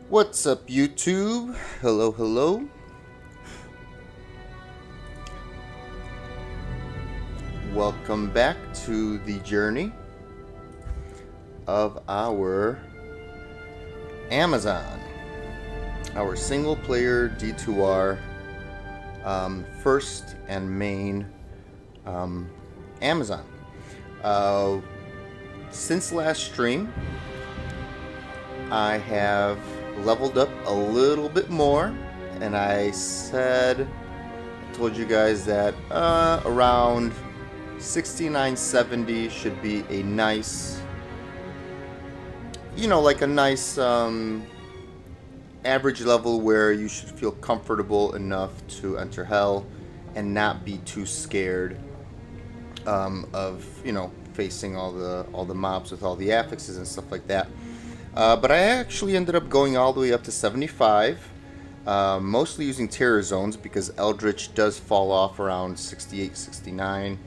What's up, YouTube? Hello, hello. Welcome back to the journey of our Amazon, our single player D2R first and main Amazon. Since last stream, I have leveled up a little bit more, and I told you guys that around 69-70 should be a nice, like a nice average level where you should feel comfortable enough to enter hell and not be too scared of facing all the mobs with all the affixes and stuff like that. But I actually ended up going all the way up to 75, mostly using terror zones because Eldritch does fall off around 68, 69.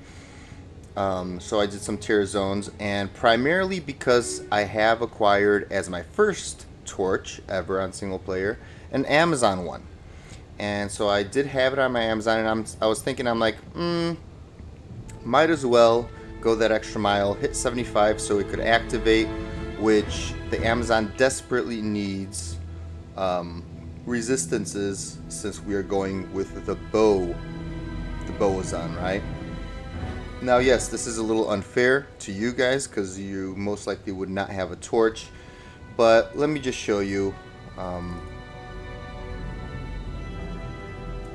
So I did some terror zones, and primarily because I have acquired as my first torch ever on single player an Amazon one. And so I did have it on my Amazon, and I was thinking, I'm like, might as well go that extra mile, hit 75 so it could activate, which the Amazon desperately needs resistances since we are going with the bow. The bow is on, right? Now, yes, this is a little unfair to you guys because you most likely would not have a torch, but let me just show you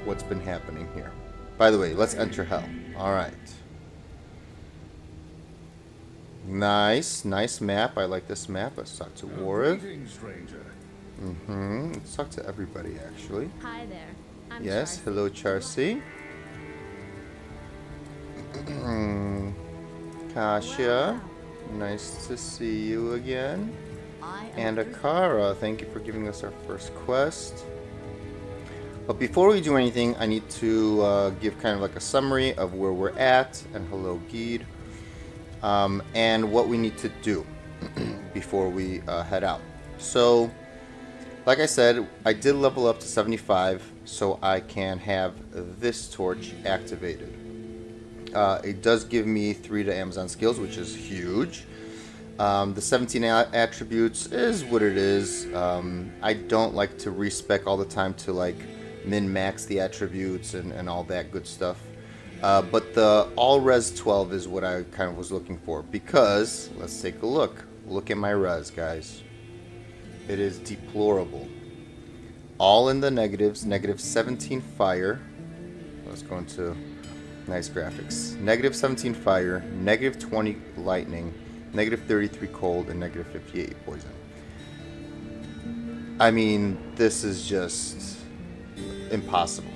what's been happening here. By the way, let's enter hell. Alright. Nice map. I like this map. Let's talk to Warren. Let's talk to everybody, actually. Hi there. I'm yes, Charcy. hello, Charcy. Kasia, nice to see you again. And Akara, thank you for giving us our first quest. But before we do anything, I need to give kind of like a summary of where we're at. And hello, Geed. And what we need to do before we head out. So, like I said, I did level up to 75 so I can have this torch activated. It does give me 3 to Amazon skills, which is huge. The 17 attributes is what it is. I don't like to respec all the time to like min-max the attributes and all that good stuff. But the all res 12 is what I kind of was looking for, because let's take a look. Look at my res, guys. It is deplorable. All in the negatives. Negative 17 fire. Let's go into nice graphics. Negative 17 fire, negative 20 lightning, negative 33 cold, and negative 58 poison. I mean, this is just impossible.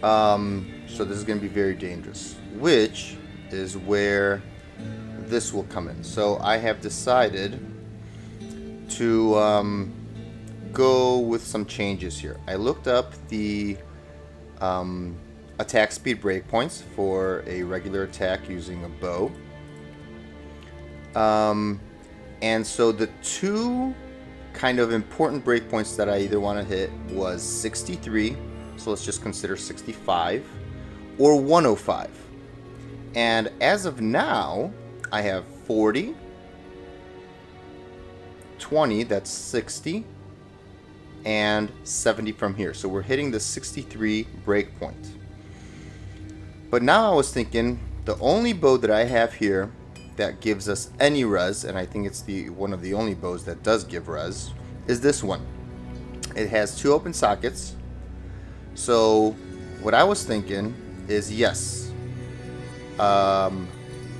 So this is going to be very dangerous, which is where this will come in. So I have decided to go with some changes here. I looked up the attack speed breakpoints for a regular attack using a bow. And so the 2 kind of important breakpoints that I either want to hit was 63, so let's just consider 65, or 105. And as of now, I have 40, 20, that's 60, and 70 from here. So we're hitting the 63 breakpoint. But now I was thinking, the only bow that I have here that gives us any res, and I think it's one of the only bows that does give res, is this one. It has 2 open sockets. So what I was thinking is, yes,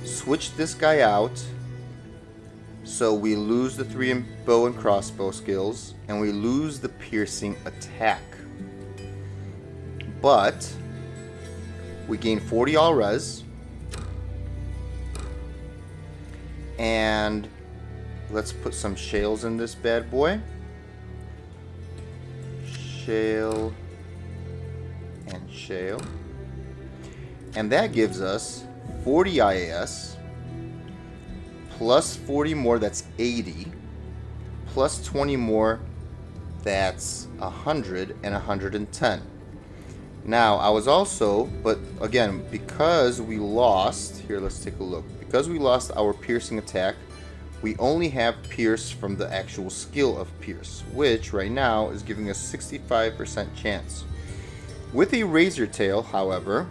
switch this guy out so we lose the 3 bow and crossbow skills, and we lose the piercing attack. But we gain 40 all res, and let's put some shales in this bad boy. Shale and shale. And that gives us 40 IAS, plus 40 more, that's 80, plus 20 more, that's 100 and 110. Now, I was also, but again, because we lost, here, let's take a look. Because we lost our piercing attack, we only have Pierce from the actual skill of Pierce, which right now is giving us 65% chance. With a Razor Tail, however,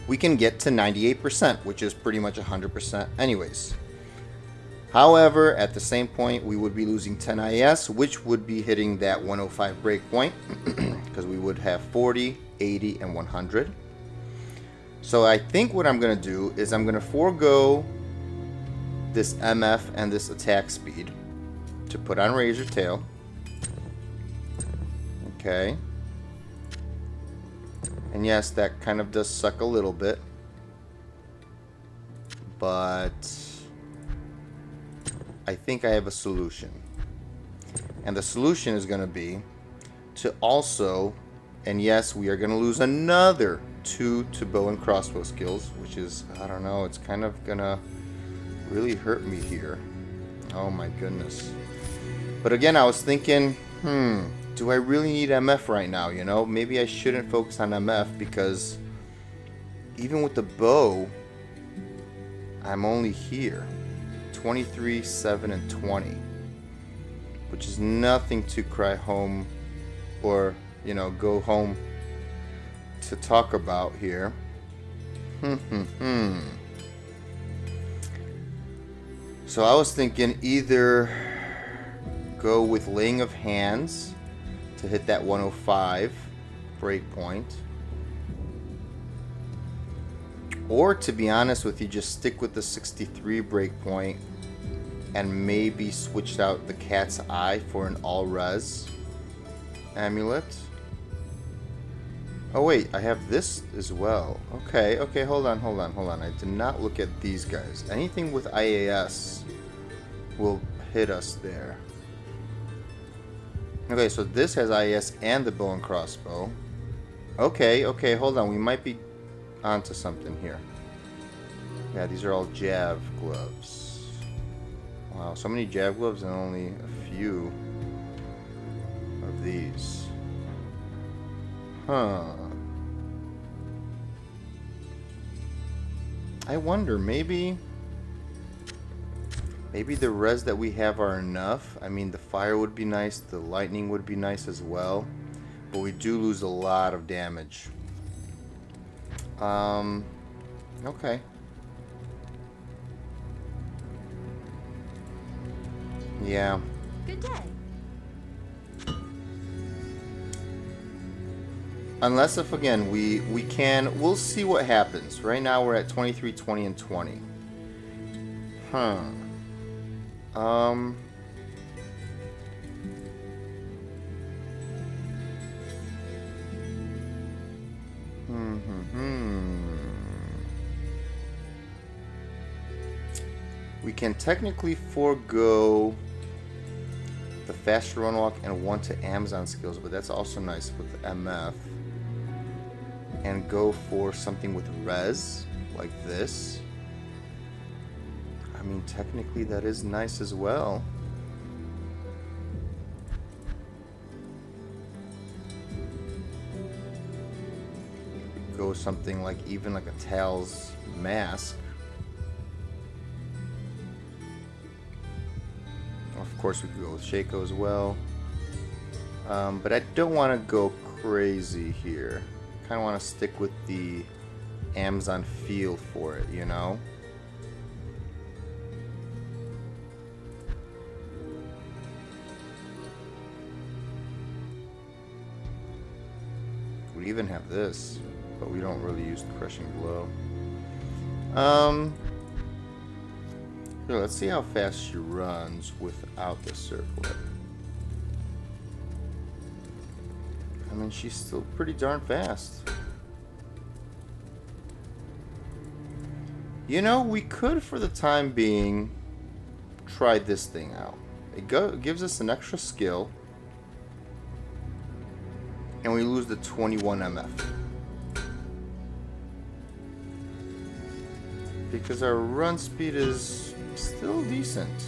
we can get to 98%, which is pretty much 100% anyways. However, at the same point, we would be losing 10 IS, which would be hitting that 105 breakpoint, because we would have 40, 80, and 100. So I think what I'm going to do is I'm going to forego this MF and this attack speed to put on Razor Tail. Okay. And yes, that kind of does suck a little bit. But I think I have a solution. And the solution is going to be to also, and yes, we are going to lose another 2 to bow and crossbow skills, which is, I don't know, it's kind of going to really hurt me here. Oh my goodness. But again, I was thinking, do I really need MF right now, you know? Maybe I shouldn't focus on MF because even with the bow, I'm only here. 23, 7, and 20. Which is nothing to cry home or, you know, go home to talk about here. So I was thinking either go with Laying of Hands to hit that 105 breakpoint, or to be honest with you, just stick with the 63 breakpoint and maybe switch out the Cat's Eye for an all-res amulet. Oh wait, I have this as well. Okay, hold on. I did not look at these guys. Anything with IAS will hit us there. Okay, so this has IAS and the bow and crossbow. Okay, hold on. We might be onto something here. Yeah, these are all Jav gloves. Wow, so many Jav gloves and only a few of these. Huh. I wonder, maybe the res that we have are enough. I mean, the fire would be nice, the lightning would be nice as well, but we do lose a lot of damage. Okay. Yeah. Good day. Unless if again we'll see what happens. Right now we're at 23, 20, and 20. We can technically forego the faster run walk and 1 to Amazon skills, but that's also nice with the MF. And go for something with res, like this. I mean, technically that is nice as well. Go something like even like a Tal's mask. Of course, we could go with Shaco as well. But I don't want to go crazy here. Kind of want to stick with the Amazon feel for it, you know? We even have this, but we don't really use the Crushing Blow. Here, let's see how fast she runs without the circlet. I mean, she's still pretty darn fast. You know, we could, for the time being, try this thing out. It gives us an extra skill, and we lose the 21 MF. Because our run speed is still decent.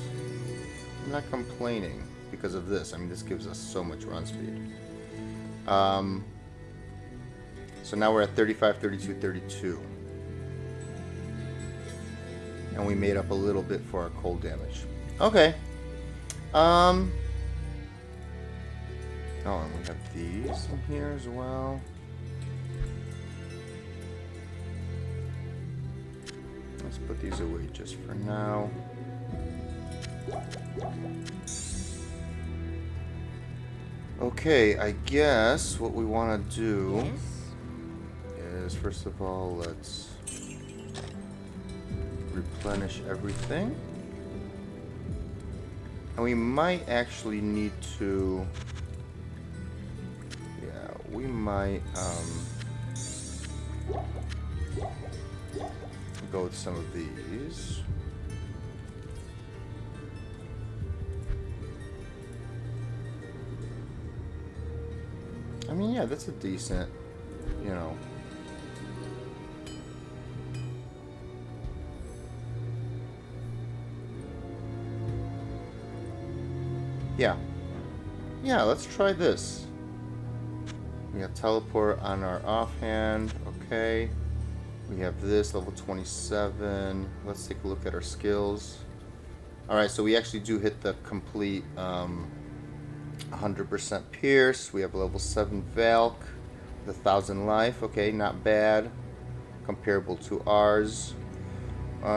I'm not complaining. because of this. I mean, this gives us so much run speed. So now we're at 35, 32, 32. And we made up a little bit for our cold damage. Okay. Oh, and we have these in here as well. Let's put these away just for now. Okay, I guess what we want to do is, first of all, let's replenish everything. And we might actually need to... Yeah, we might go with some of these. I mean, yeah, that's a decent, you know. Yeah. Yeah, let's try this. We have teleport on our offhand. Okay. We have this, level 27. Let's take a look at our skills. Alright, so we actually do hit the complete 100% pierce. We have level 7 Valk with 1,000 life. Okay, not bad. Comparable to ours.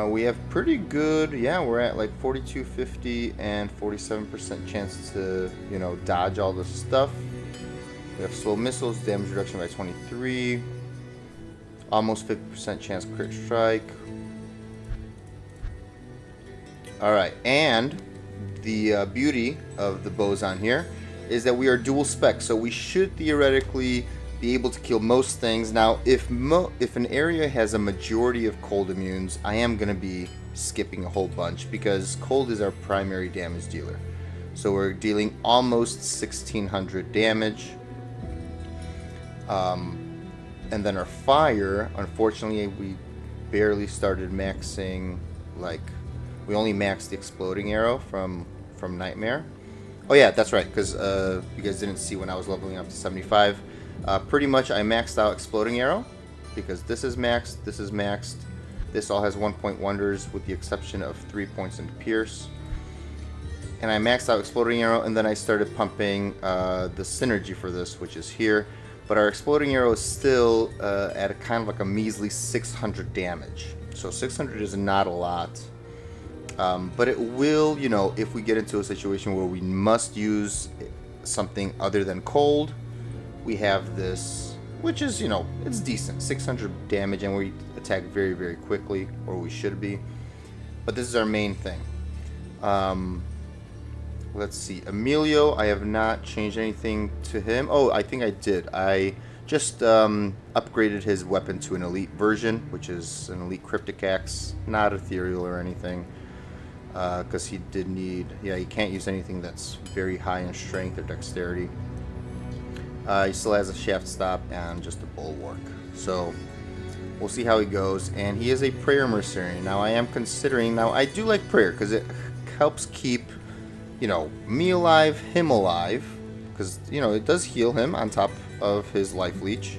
We have pretty good, yeah, we're at like 4250 and 47% chance to, you know, dodge all the stuff. We have slow missiles, damage reduction by 23. Almost 50% chance crit strike. Alright, and the beauty of the bows on here is that we are dual spec, so we should theoretically be able to kill most things. Now, if an area has a majority of cold immunes, I am going to be skipping a whole bunch because cold is our primary damage dealer. So we're dealing almost 1600 damage. And then our fire, unfortunately, we barely started maxing, like, we only maxed the exploding arrow from Nightmare. Oh yeah, that's right, because you guys didn't see when I was leveling up to 75. Pretty much I maxed out exploding arrow, because this is maxed, this is maxed. This all has 1 point wonders with the exception of 3 points into pierce. And I maxed out exploding arrow, and then I started pumping the synergy for this, which is here. But our exploding arrow is still at a kind of like a measly 600 damage. So 600 is not a lot. But it will, you know, if we get into a situation where we must use something other than cold, we have this, which is, you know, it's decent. 600 damage, and we attack very, very quickly, or we should be. But this is our main thing. Let's see. Emilio, I have not changed anything to him. Oh, I think I did. I just upgraded his weapon to an elite version, which is an elite cryptic axe, not ethereal or anything. Because he did need, yeah, he can't use anything that's very high in strength or dexterity. He still has a shaft stop and just a bulwark. So we'll see how he goes. And he is a prayer mercenary. Now I am considering, now I do like prayer because it helps keep, you know, me alive, him alive, because, you know, it does heal him on top of his life leech,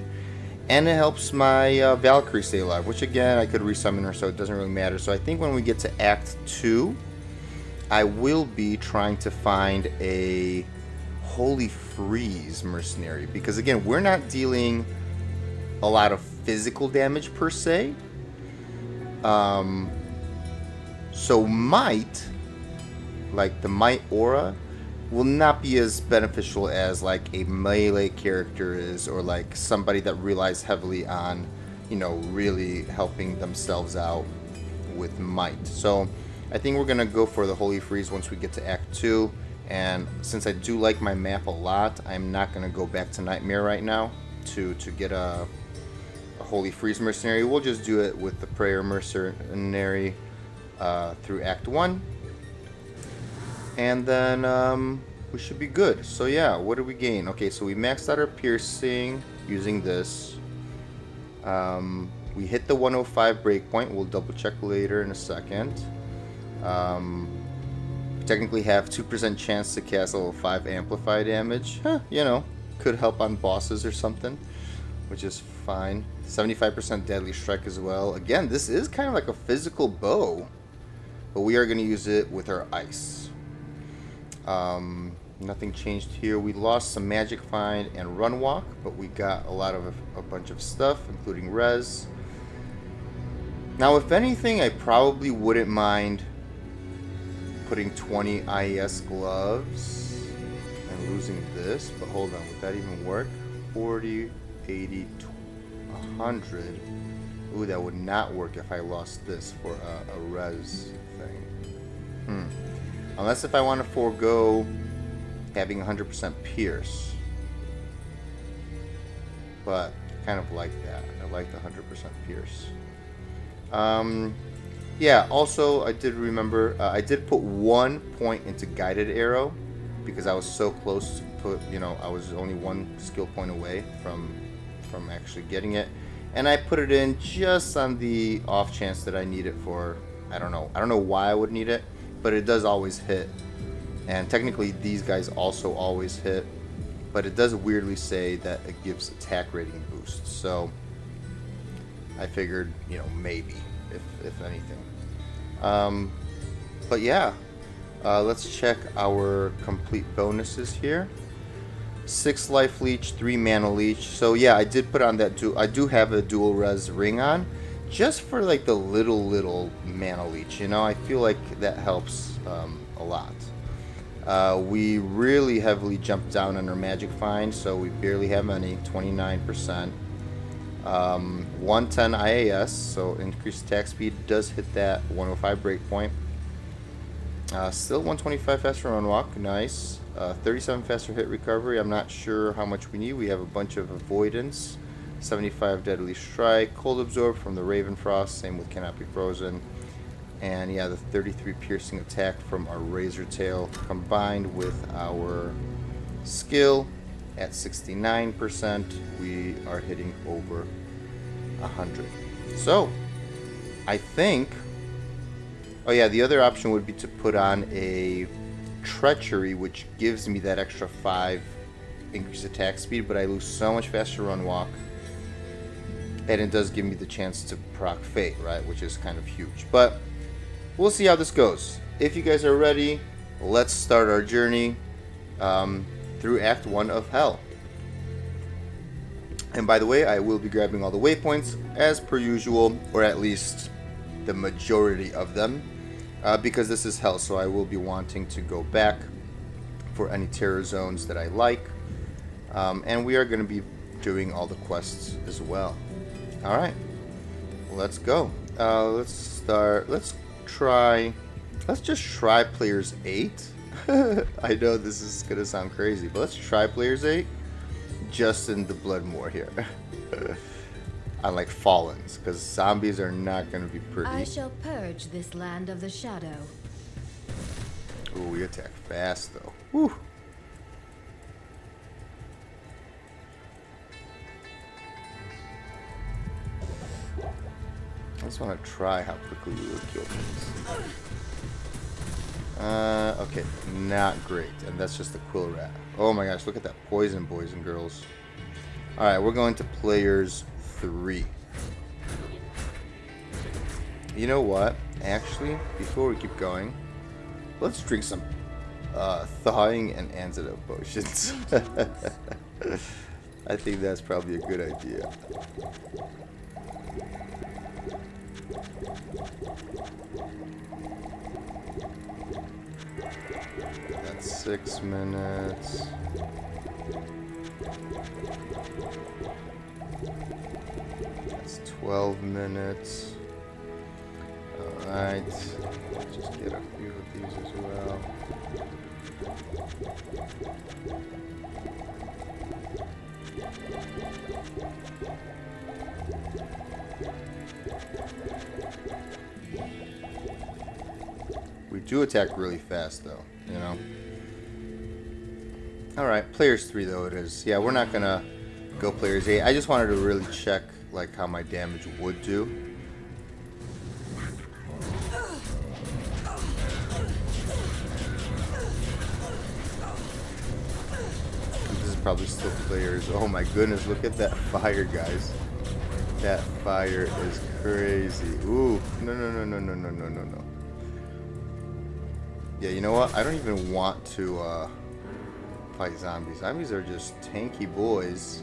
and it helps my Valkyrie stay alive, which again I could resummon her, so it doesn't really matter. So I think when we get to Act 2, I will be trying to find a Holy Freeze mercenary, because again, we're not dealing a lot of physical damage per se. So might, like the might aura, will not be as beneficial as like a melee character is, or like somebody that relies heavily on, you know, really helping themselves out with might. So I think we're gonna go for the Holy Freeze once we get to Act 2. And since I do like my map a lot, I'm not gonna go back to Nightmare right now to get a Holy Freeze mercenary. We'll just do it with the Prayer mercenary through Act 1. And then we should be good. So yeah, what did we gain? Okay, so we maxed out our piercing using this. We hit the 105 breakpoint. We'll double check later in a second. Technically have 2% chance to cast level 5 amplify damage. You know, could help on bosses or something, which is fine. 75% deadly strike as well. Again, this is kind of like a physical bow, but we are going to use it with our ice. Nothing changed here. We lost some magic find and run walk, but we got a bunch of stuff, including res. Now, if anything, I probably wouldn't mind putting 20 IES gloves and losing this, but hold on, would that even work? 40, 80, 100. Ooh, that would not work if I lost this for a res thing. Unless if I want to forego having 100% pierce. But kind of like that. I like the 100% pierce. Yeah, also I did remember, I did put 1 point into guided arrow because I was so close to put, you know, I was only 1 skill point away from actually getting it. And I put it in just on the off chance that I need it for, I don't know why I would need it, but it does always hit. And technically these guys also always hit, but it does weirdly say that it gives attack rating boost. So I figured, you know, maybe, if anything. But yeah, let's check our complete bonuses here. 6 life leech, 3 mana leech. So yeah, I did put on that I do have a dual res ring on, just for like the little mana leech. You know, I feel like that helps a lot. We really heavily jumped down on our magic find, so we barely have any, 29%. 110 IAS, so increased attack speed does hit that 105 breakpoint. Still 125 faster run walk, nice. 37 faster hit recovery. I'm not sure how much we need. We have a bunch of avoidance, 75 deadly strike, cold absorb from the Raven Frost, same with cannot be frozen. And yeah, the 33 piercing attack from our Razor Tail combined with our skill at 69%, we are hitting over 100. So, I think, oh yeah, the other option would be to put on a Treachery, which gives me that extra 5 increased attack speed, but I lose so much faster run walk. And it does give me the chance to proc Fate, right, which is kind of huge. But we'll see how this goes. If you guys are ready, let's start our journey through Act 1 of Hell. And by the way, I will be grabbing all the waypoints as per usual, or at least the majority of them, because this is Hell, so I will be wanting to go back for any terror zones that I like. And we are going to be doing all the quests as well. Alright, let's go. Let's just try Players 8. I know this is going to sound crazy, but let's try Players 8 just in the Bloodmoor here. Unlike Fallens, because zombies are not going to be pretty. I shall purge this land of the shadow. Ooh, we attack fast though. Woo. I just want to try how quickly we would kill things. Okay, not great. And that's just the Quill Rat. Oh my gosh, look at that poison, boys and girls. Alright, we're going to Players 3. You know what? Actually, before we keep going, let's drink some thawing and antidote potions. I think that's probably a good idea. That's 6 minutes. That's 12 minutes. Alright. Let's just get a few of these as well. We do attack really fast though, you know. Alright, Players 3 though it is. Yeah, we're not gonna go Players 8. I just wanted to really check like how my damage would do. probably still players. Oh my goodness, look at that fire, guys. That fire is crazy. Ooh, no, no, no, no, no, no, no, no, no. Yeah, you know what? I don't even want to fight zombies. Zombies are just tanky boys.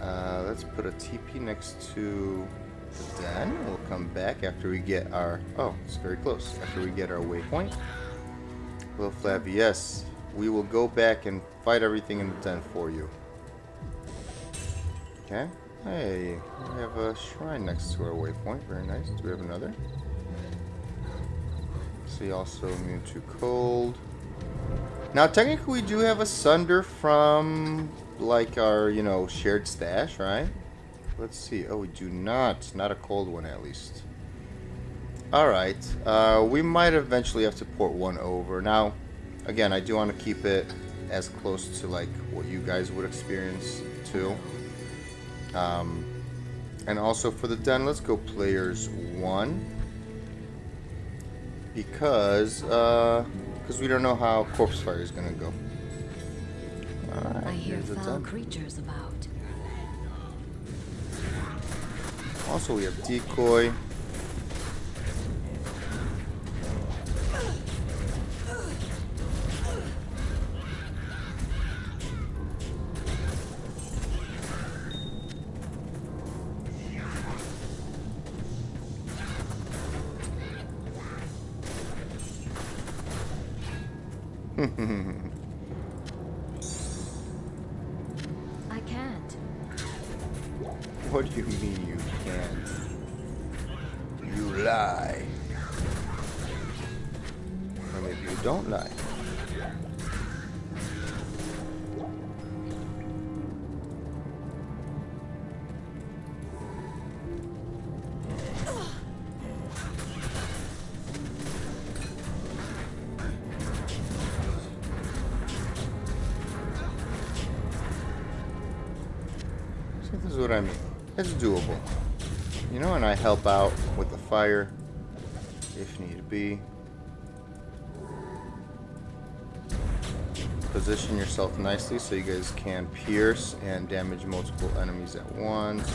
Let's put a TP next to the den. We'll come back after we get our... Oh, it's very close. After we get our waypoint. Well, Flappy, yes. We will go back and fight everything in the den for you. Okay. Hey, we have a shrine next to our waypoint. Very nice. Do we have another? See, also immune to cold. Now, technically, we do have a sunder from, like, our, you know, shared stash, right? Let's see. Oh, we do not. Not a cold one, at least. Alright. We might eventually have to port one over. Now, again, I do want to keep it as close to, like, what you guys would experience, too. And also for the den, let's go players 1. Because we don't know how corpse fire is gonna go. Alright, I hear here's the foul den. creatures about. Also, we have decoy. I can't. What do you mean you can't? You lie. Or maybe you don't lie. See, this is what I mean. It's doable. You know, and I help out with the fire if need be. Position yourself nicely so you guys can pierce and damage multiple enemies at once.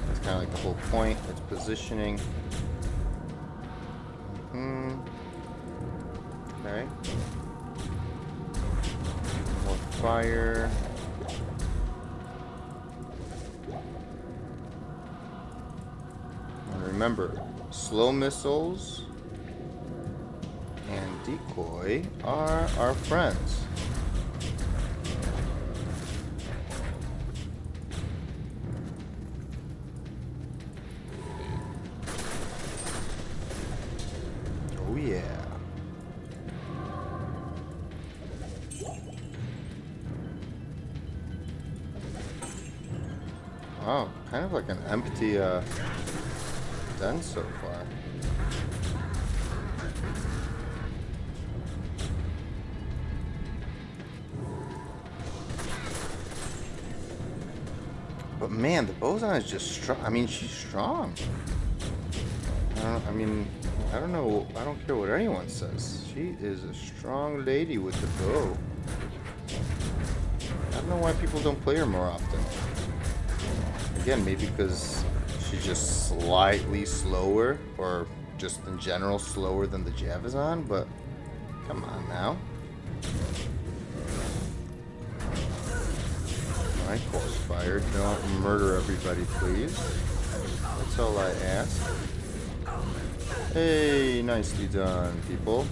That's kind of like the whole point. It's positioning. Okay. More fire. And remember, slow missiles and decoy are our friends. Oh yeah. Wow, kind of like an empty den so far. But man, the Boson is just strong. I mean, she's strong. I don't know. I don't care what anyone says. She is a strong lady with the bow. I don't know why people don't play her more often. Again, maybe because she's just slightly slower, or just in general slower than the Javazon, but come on now. Alright, corpse fire. Don't murder everybody, please. That's all I ask. Hey, nicely done, people.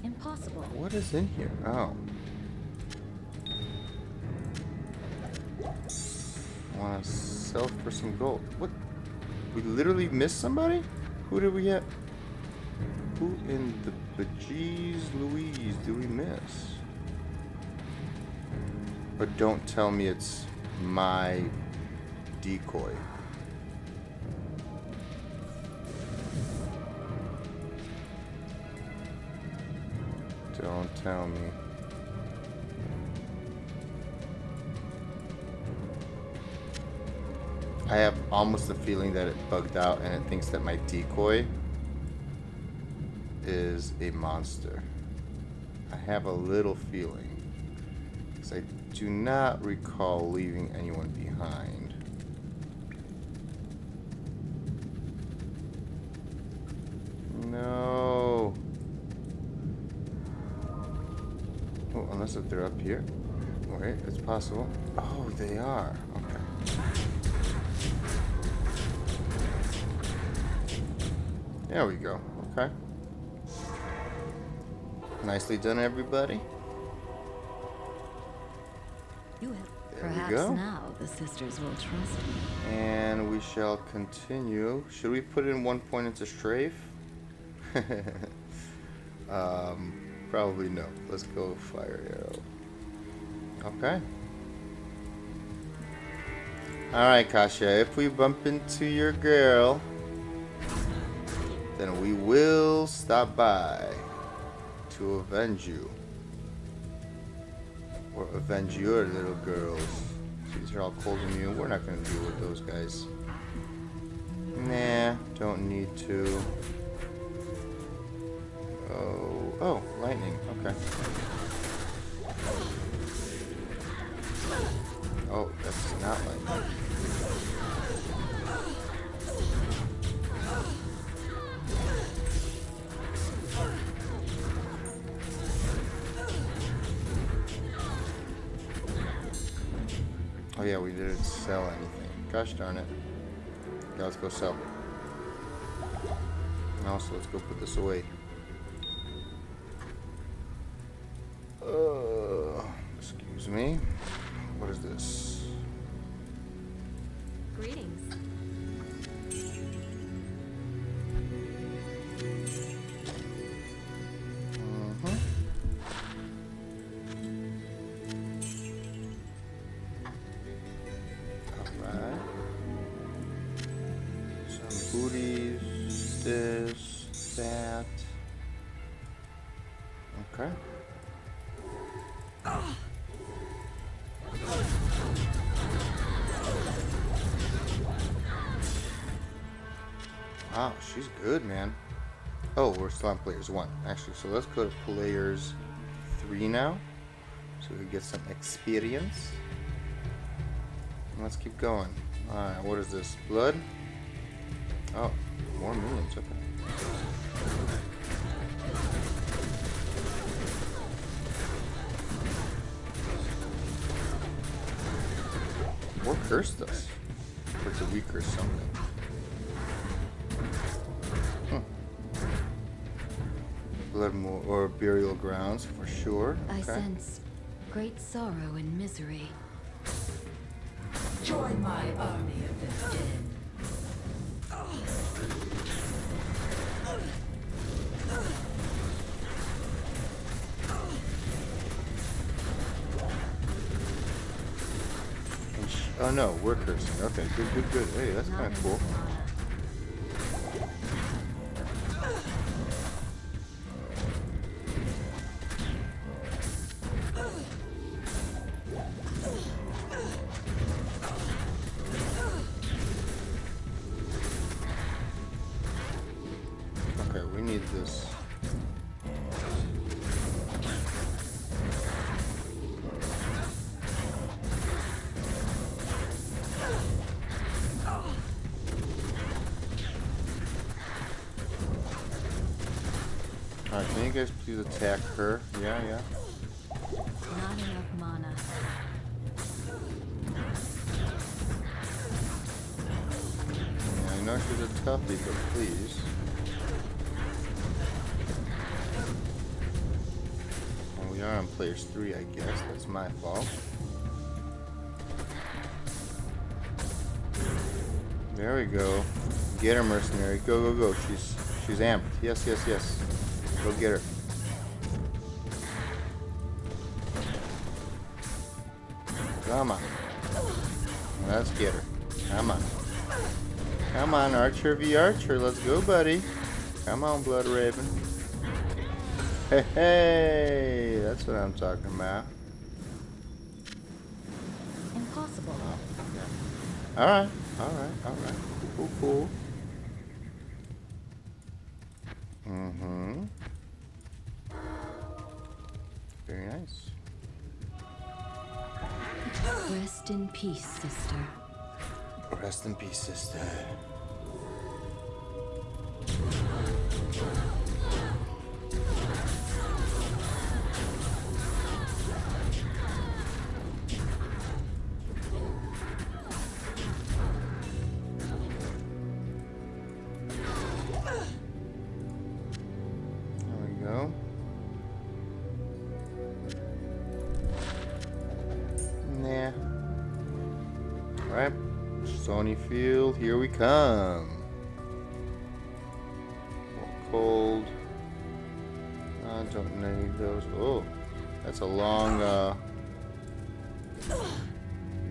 Impossible. What is in here? Oh. I want to sell for some gold. What? We literally missed somebody? Who did we get? Who in the bejeez Louise do we miss? But don't tell me it's my decoy. Don't tell me. I have almost the feeling that it bugged out and it thinks that my decoy is a monster. I have a little feeling. Because I do not recall leaving anyone behind. No. Oh, unless if they're up here. Wait, it's possible. Oh, they are. Okay. There we go. Okay. Nicely done, everybody. You have. There we Perhaps go. now the sisters will trust me. And we shall continue. Should we put in 1 point into strafe? Probably no. Let's go fire arrow. Okay. Alright, Kasha. If we bump into your girl, then we will stop by to avenge you. Or avenge your little girls. These are all cold immune. We're not going to deal with those guys. Nah, don't need to. Oh, lightning. Okay. Oh, that's not lightning. Oh yeah, we didn't sell anything. Gosh darn it. Yeah, let's go sell. And also, let's go put this away. Excuse me. What is this? Greetings. Alright. Some booties. This, that. Okay. Wow, she's good, man. Oh, we're still on players 1, actually. So let's go to players 3 now, so we get some experience. And let's keep going. All right, what is this? Blood? Oh, more minions. Okay. Or cursed us. Or did we curse something? Blood or burial grounds for sure. I Okay. sense great sorrow and misery. Join my army of the dead. Oh no, we're cursing. Okay, good, good, good. Hey, that's kind of cool. Okay, we need this. Alright, can you guys please attack her? Yeah, yeah. Not enough mana. Yeah, I know she's a toughie, but please. Well, we are on players 3, I guess. That's my fault. There we go. Get her, mercenary. Go, go, go. She's amped. Yes, yes, yes. Go get her. Come on. Let's get her. Come on. Come on, Archer v. Archer. Let's go, buddy. Come on, Blood Raven. Hey, hey. That's what I'm talking about. Impossible. Alright. Alright. Alright. Cool, cool. Mm-hmm. Very nice. Rest in peace, sister. Rest in peace, sister. There we go. Nah. Alright. Stony Field, here we come. Cold. I don't need those. Oh, that's a long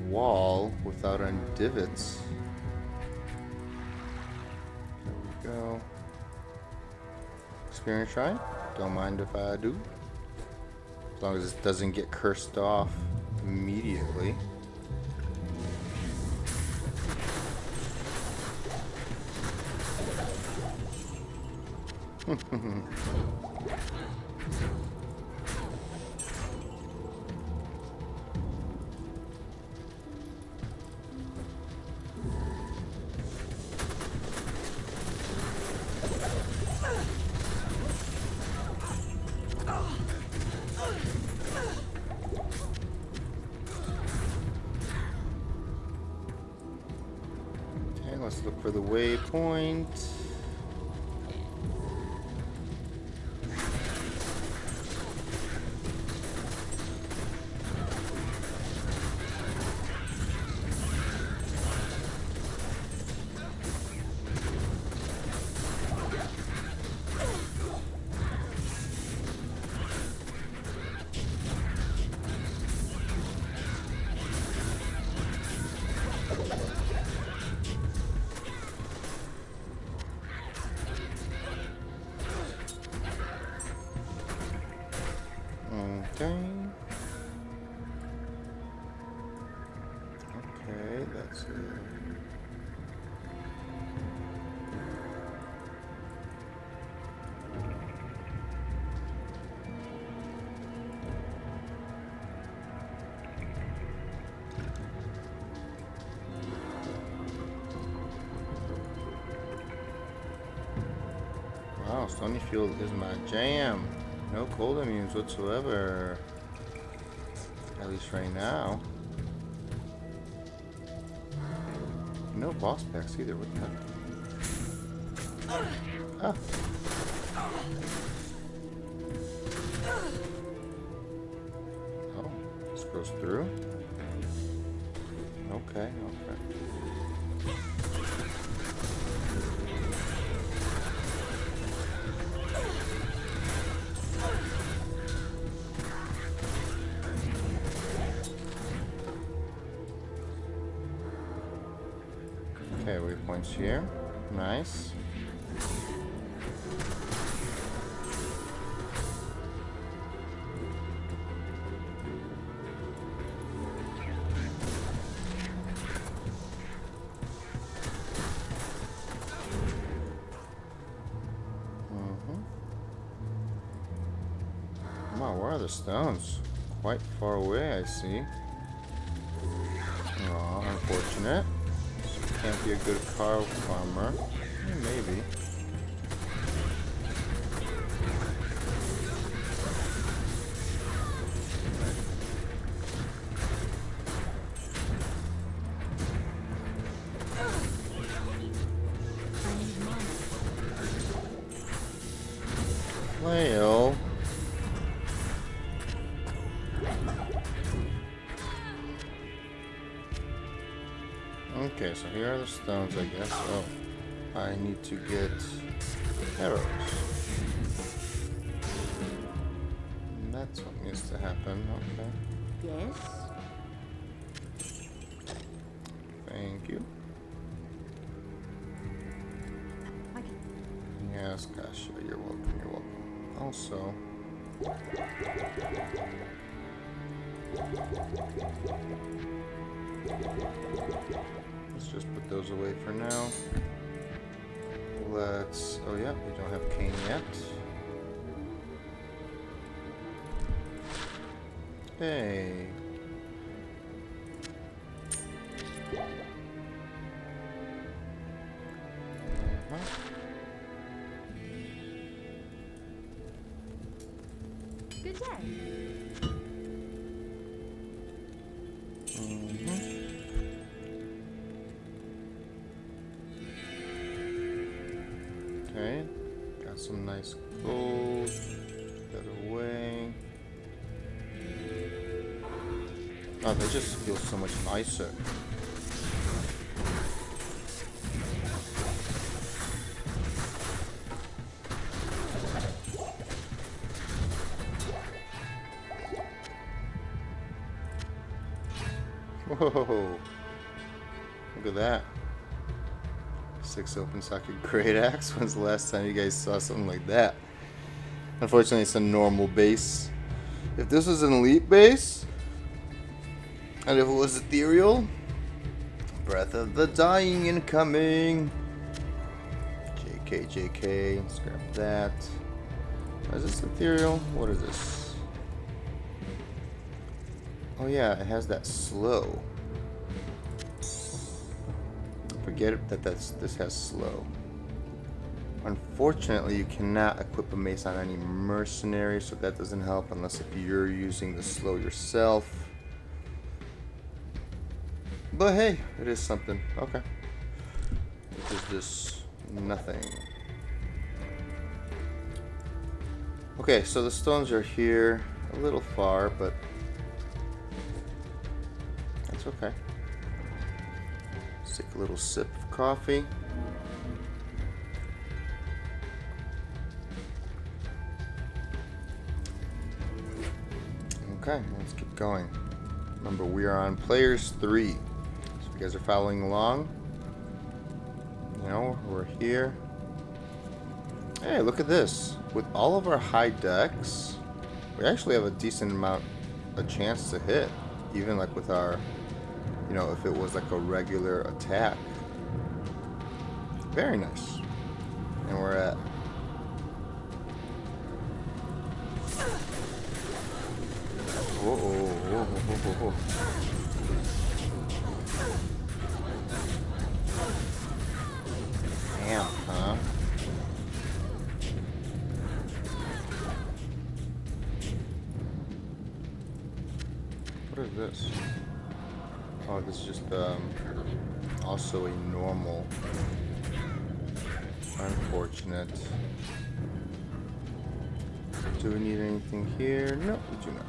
wall without any divots. There we go. Experience shrine. Don't mind if I do. As long as it doesn't get cursed off immediately. Okay, let's look for the waypoint. Okay. Okay, that's it. Wow, Stonyfield is my jam. No cold immunes whatsoever. At least right now. No boss packs either. What the heck? Ah. Oh, this goes through. Okay, okay. Okay, waypoints here. Nice. Wow, where are the stones? Quite far away, I see. Aw, unfortunate. Can't be a good car farmer. Maybe. Flail. Okay, so here are the stones, I guess. Oh, I need to get arrows. And that's what needs to happen. Okay. Yes? Thank you. Yes, gosh, you're welcome. You're welcome. Also, let's just put those away for now. Let's. Oh, yeah, we don't have cane yet. Okay. Good day. Okay. Got some nice gold. Put that away. Oh, they just feel so much nicer. Whoa. Look at that. 6 open socket great axe. When's the last time you guys saw something like that? Unfortunately, it's a normal base. If this was an elite base, and if it was ethereal, Breath of the Dying incoming. JK, JK. Let's grab that. Is this ethereal? What is this? Oh yeah, it has that slow. Forget it that this has slow. Unfortunately, you cannot equip a mace on any mercenary, so that doesn't help unless if you're using the slow yourself. But hey, it is something. Okay. Which is this? Nothing. Okay, so the stones are here. A little far, but that's okay. Let's take a little sip of coffee. Okay, let's keep going. Remember, we are on players 3. So if you guys are following along, you know, we're here. Hey, look at this. With all of our high decks, we actually have a decent amount, a chance to hit. Even like with our, you know, if it was like a regular attack. Very nice. And we're at... Whoa. Damn, huh? What is this? Oh, this is just also a normal. Unfortunate. Do we need anything here? No, we do not.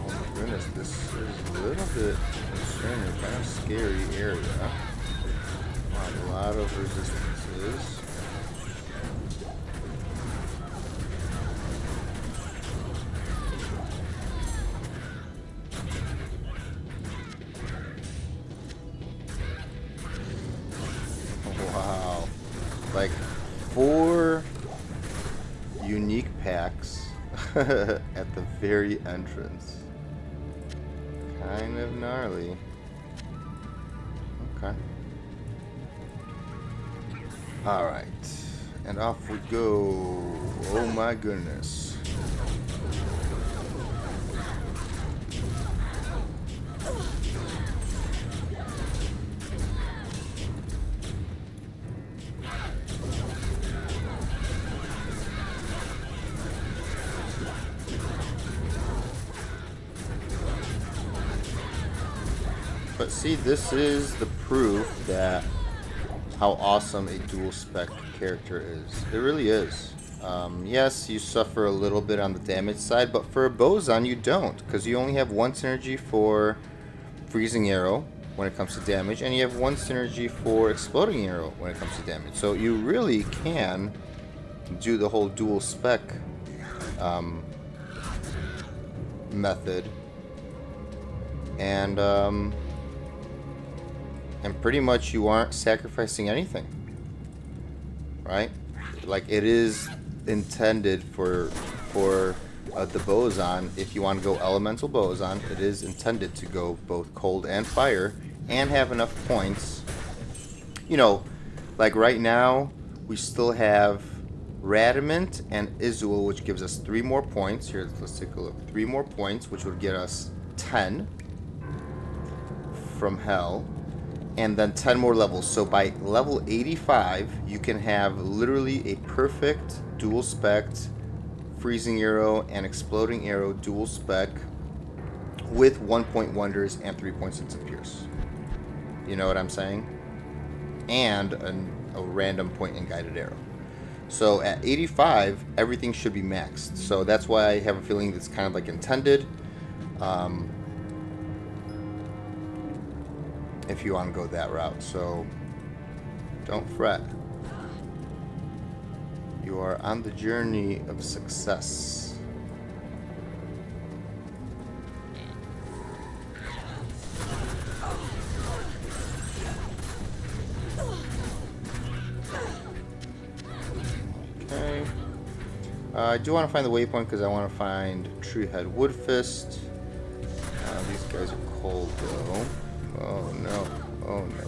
Oh my goodness, this is a little bit concerning, kind of scary area. Wow, a lot of resistances. Wow. Like 4 unique packs at the very entrance. Kind of gnarly. Okay. Alright. And off we go. Oh my goodness. But see, this is the proof that how awesome a dual spec character is. It really is. Yes, you suffer a little bit on the damage side, but for a Bozan you don't, because you only have 1 synergy for Freezing Arrow when it comes to damage, and you have 1 synergy for Exploding Arrow when it comes to damage. So you really can do the whole dual spec method, and pretty much you aren't sacrificing anything, right? Like, it is intended for the Bozan. If you want to go Elemental Bozan, it is intended to go both cold and fire and have enough points. You know, like right now we still have Radamant and Izul, which gives us 3 more points. Here, let's take a look. 3 more points, which would get us 10 from Hell. And then 10 more levels. So by level 85, you can have literally a perfect dual spec freezing arrow and exploding arrow dual spec with 1 point wonders and 3 points into pierce. You know what I'm saying? And a random point and guided arrow. So at 85, everything should be maxed. So that's why I have a feeling it's kind of like intended. If you want to go that route. So don't fret. You are on the journey of success. Okay. I do want to find the waypoint because I want to find Treehead Woodfist. These guys are cold though. Oh no. Oh no.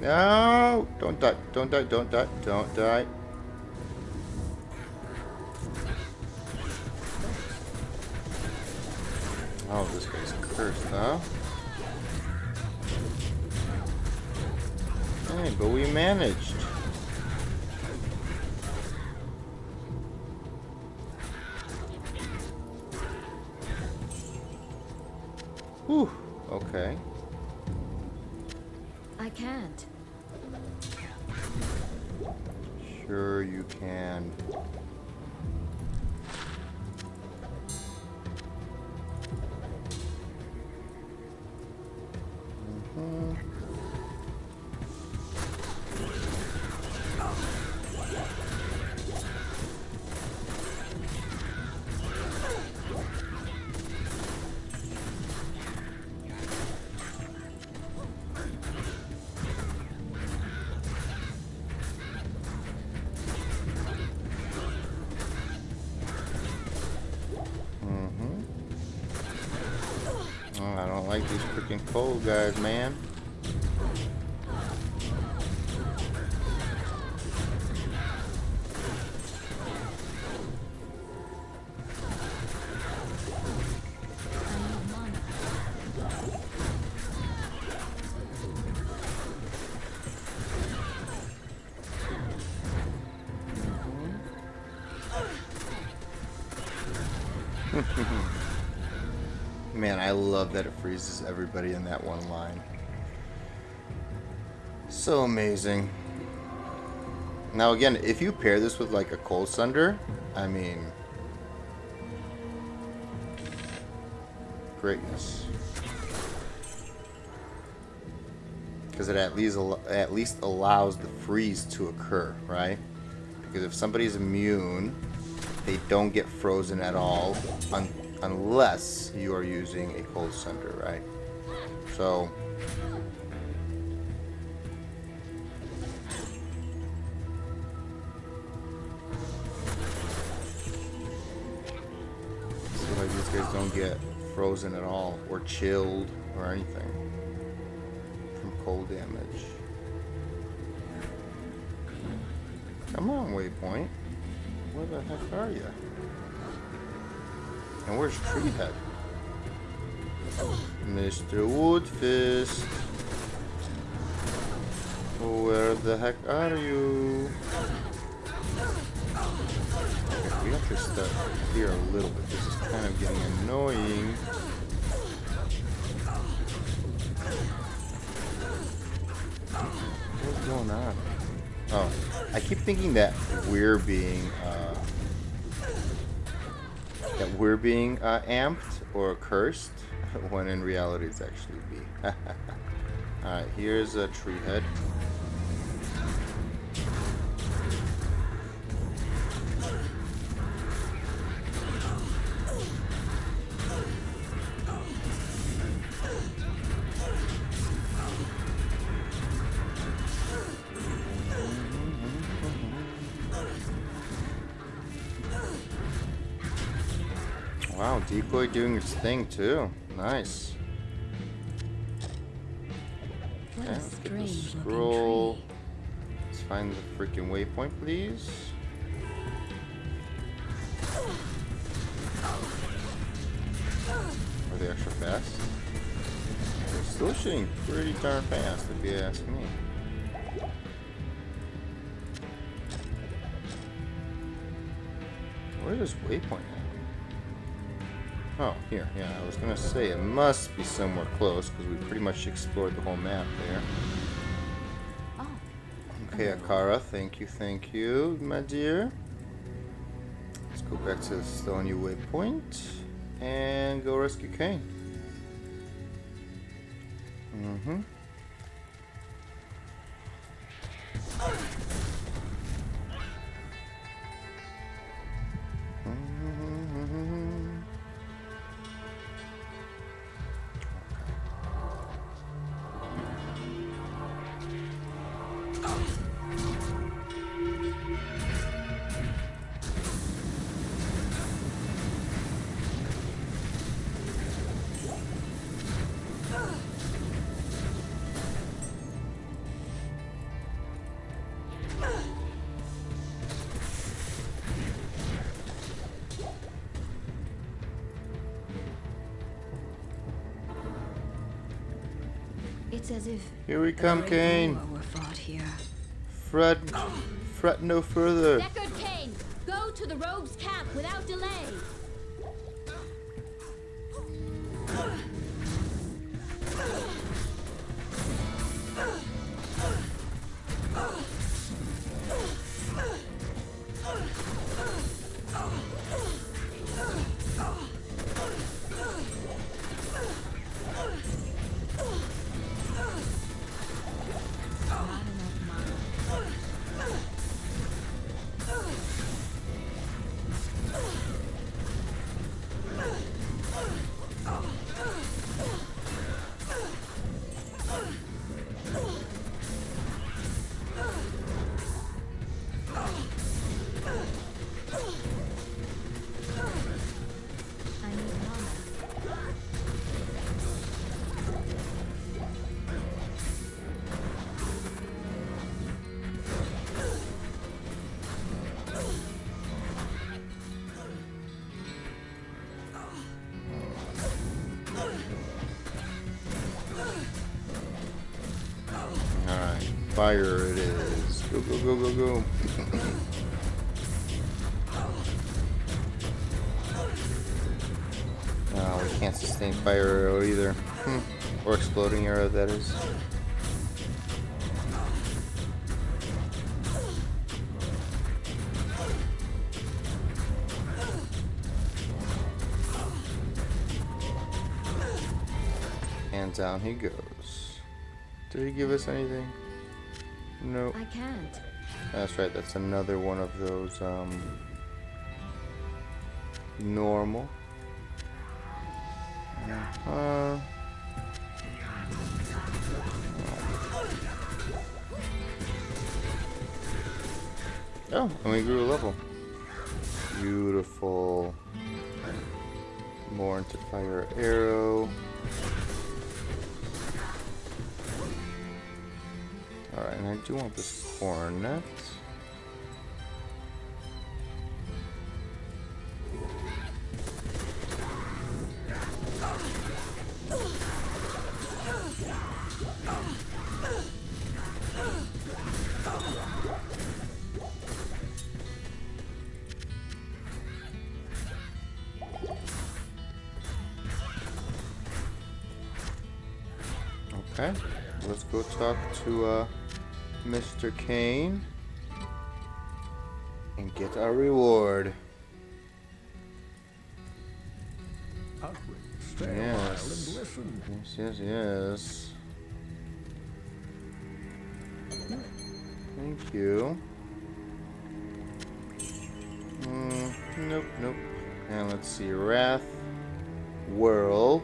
No! Don't die. Don't die. Don't die. Don't die. Oh, this guy's cursed, huh? Hey, but we managed. Whew. Okay. I can't. Sure you can. I don't like these freaking cold guys, man. Man, I love that it freezes everybody in that one line. So amazing. Now again, if you pair this with like a Cold Sunder, I mean, greatness. Because it at least allows the freeze to occur, right? Because if somebody's immune, they don't get frozen at all unless you are using a Cold Sunder, right? So like these guys don't get frozen at all or chilled or anything from cold damage. Come on, Waypoint. Where the heck are you? And where's Treehead? Mr. Woodfist. Where the heck are you? Okay, we have to step here a little bit. This is kind of getting annoying. What's going on? Oh, I keep thinking that we're being amped or cursed, when in reality it's actually B. Alright, here's a Treehead. Wow, decoy doing its thing too. Nice. What Okay, a let's get the strange scroll. looking tree. Let's find the freaking waypoint, please. Are they extra fast? They're still shooting pretty darn fast, if you ask me. Where's this waypoint at? Oh, here. Yeah, I was gonna say it must be somewhere close because we pretty much explored the whole map there. Oh, Okay, Akara, thank you, my dear. Let's go back to the Stony waypoint and go rescue Kane. Mm-hmm. it's as if Here we come, great Kane. war were fought here. Fret no further. Deckard Kane, go to the rogues' camp without delay. Alright, fire it is. Go, go, go, go, go. Oh, we can't sustain fire arrow either. Or exploding arrow, that is. And down he goes. Did he give us anything? No. I can't. That's right, that's another one of those, normal. Oh, and we grew a level. Beautiful. More into fire arrow. Alright, and I do want this coronet. Okay, let's go talk to Mr. Kane and get our reward. Stay a while and listen. Yes, yes. Thank you. Nope, nope. And let's see, Wrath World.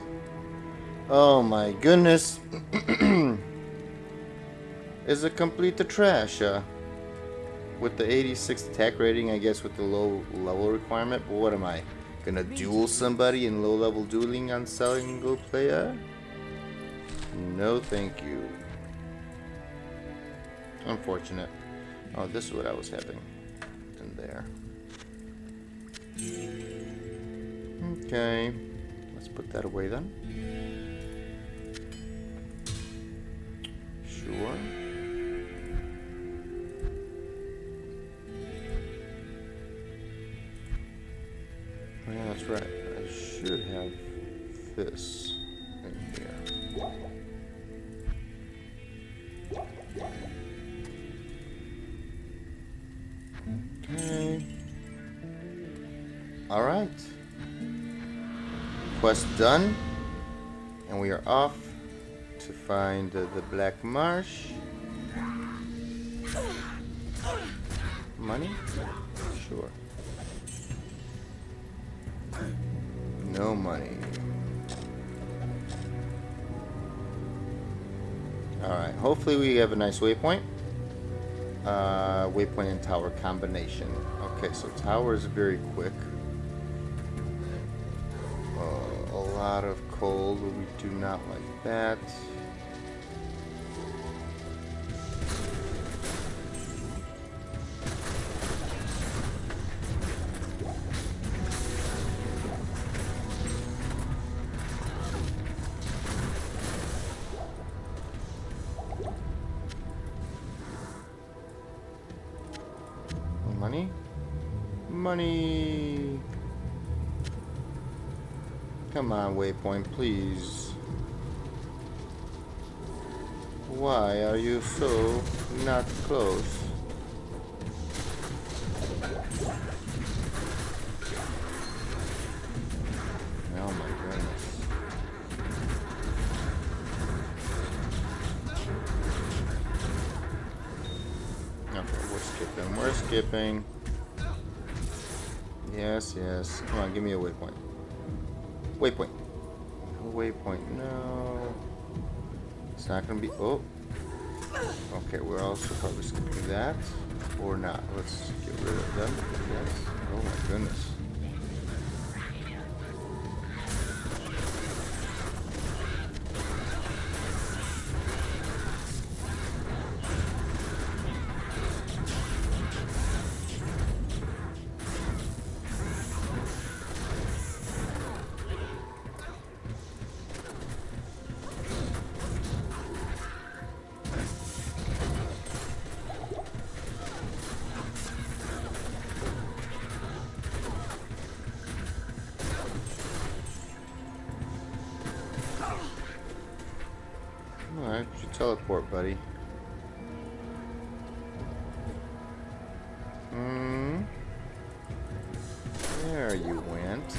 Oh my goodness. Is a complete trash. With the 86 attack rating, I guess with the low level requirement. But what am I? Gonna duel somebody in low-level dueling on single player? No, thank you. Unfortunate. Oh, this is what I was having in there. Okay, let's put that away then. Sure. Oh, yeah, that's right. I should have this in here. Okay. All right. Quest done, and we are off to find the Black Marsh. Money? Sure. No money. Alright, hopefully we have a nice waypoint. Waypoint and tower combination. Okay, so tower is very quick. A lot of cold, but we do not like that. Money? Money! Come on, waypoint, please. Why are you so not close? Oh my goodness. Okay, we're skipping. Yes, yes. Come on, give me a waypoint. Waypoint. No waypoint, no. It's not gonna be. Oh. Okay, we're also probably skipping that. Or not. Let's get rid of them. Yes. Oh my goodness. Alright, you should teleport, buddy. There you went.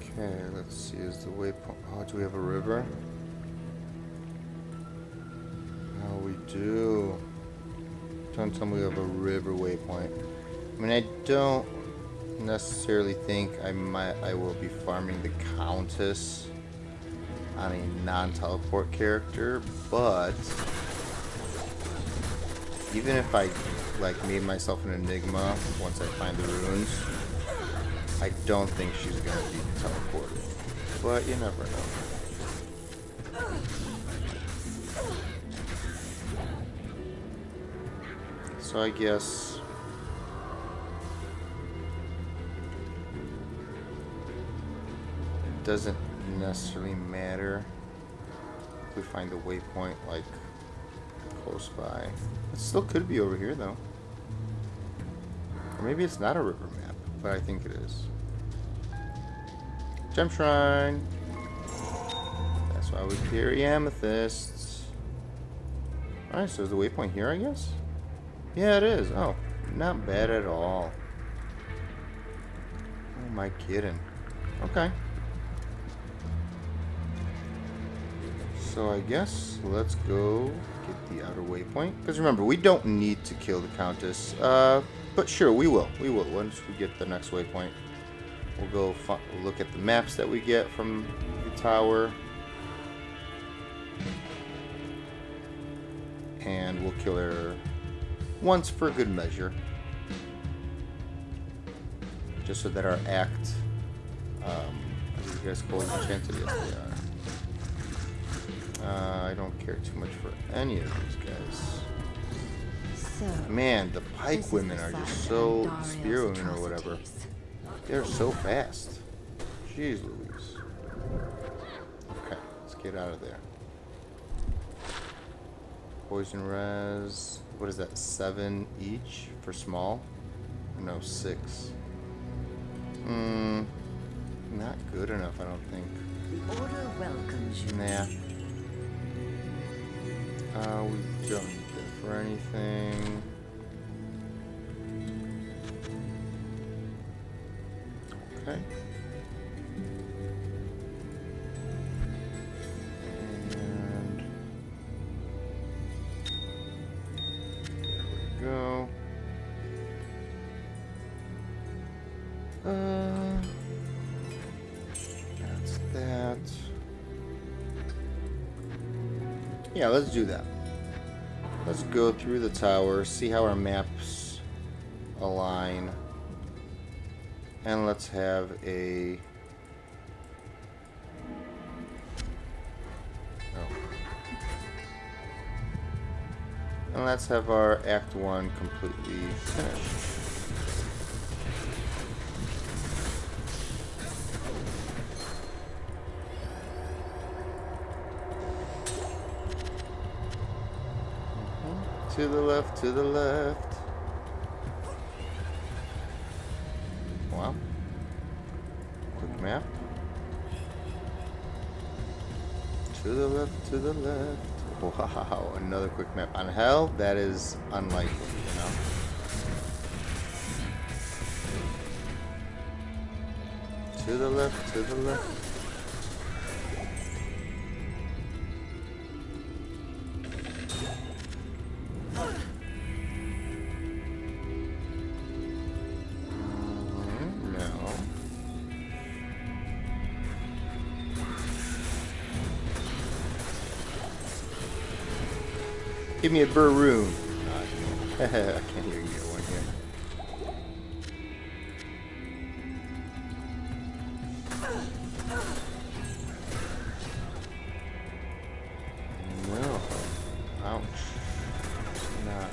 Okay, let's see, is the waypoint... Oh, do we have a river? Oh, we do. Don't tell me we have a river waypoint. I mean, I don't necessarily think I will be farming the Countess on a non-teleport character, but even if I like made myself an enigma once I find the runes, I don't think she's gonna be teleported. But you never know. So I guess it doesn't necessarily matter if we find a waypoint like close by. It still could be over here though. Or maybe it's not a river map, but I think it is. Gem Shrine. That's why we carry amethysts. Alright, so is the waypoint here, I guess? Yeah, it is. Oh, not bad at all. Oh my kidding. Okay. So I guess let's go get the outer waypoint. Because remember, we don't need to kill the Countess. But sure, we will. We will once we get the next waypoint. We'll go look at the maps that we get from the tower. and we'll kill her once for good measure. Just so that our act, what do you guys call it? Enchanted? Yes, they are. I don't care too much for any of these guys. So, Man, the this pike is women the are just site so of Dario's spear women or whatever. atrocities. They're so fast. Jeez Louise. Okay, let's get out of there. Poison res. What is that? 7 each for small? No, 6. Not good enough, I don't think. The order welcomes you. Nah. We don't need that for anything. Okay. And there we go. That's that. Yeah, let's do that. Let's go through the tower, see how our maps align, and let's have a... And let's have our Act 1 completely finished. To the left, to the left. Wow. Quick map. To the left, to the left. Wow, another quick map. On hell, that is unlikely, you know? To the left, to the left. Give me a Burroon. I can't hear you get one here. No. Ouch. It's not.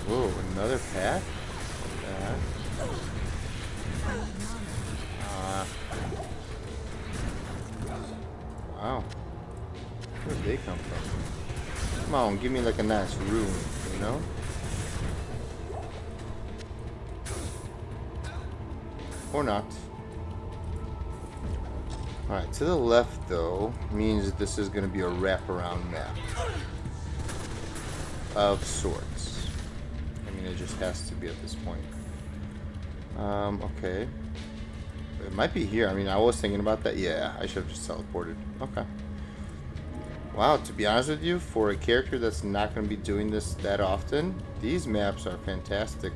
Whoa, another path? Wow. Where'd they come from? Come on, give me like a nice room, you know? Or not. Alright, to the left though means this is going to be a wraparound map. Of sorts. I mean, it just has to be at this point. Okay. It might be here. I mean, I was thinking about that. Yeah, I should have just teleported. Okay. Wow, to be honest with you, for a character that's not going to be doing this that often, these maps are fantastic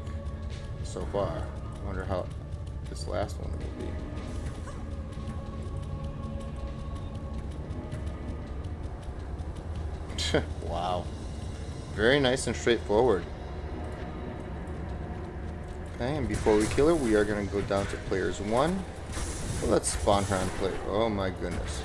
so far. I wonder how this last one will be. Wow. Very nice and straightforward. Okay, and before we kill her, we are going to go down to players 1. Well, let's spawn her on play. Oh my goodness.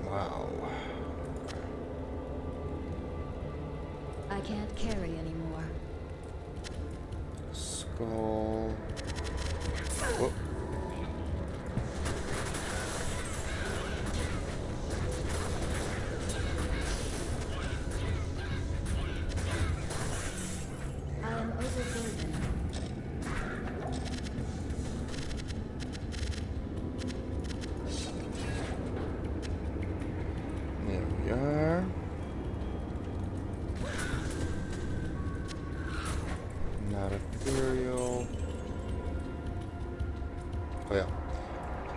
Wow. I can't carry anymore. Skull. Whoop. I am overburdened.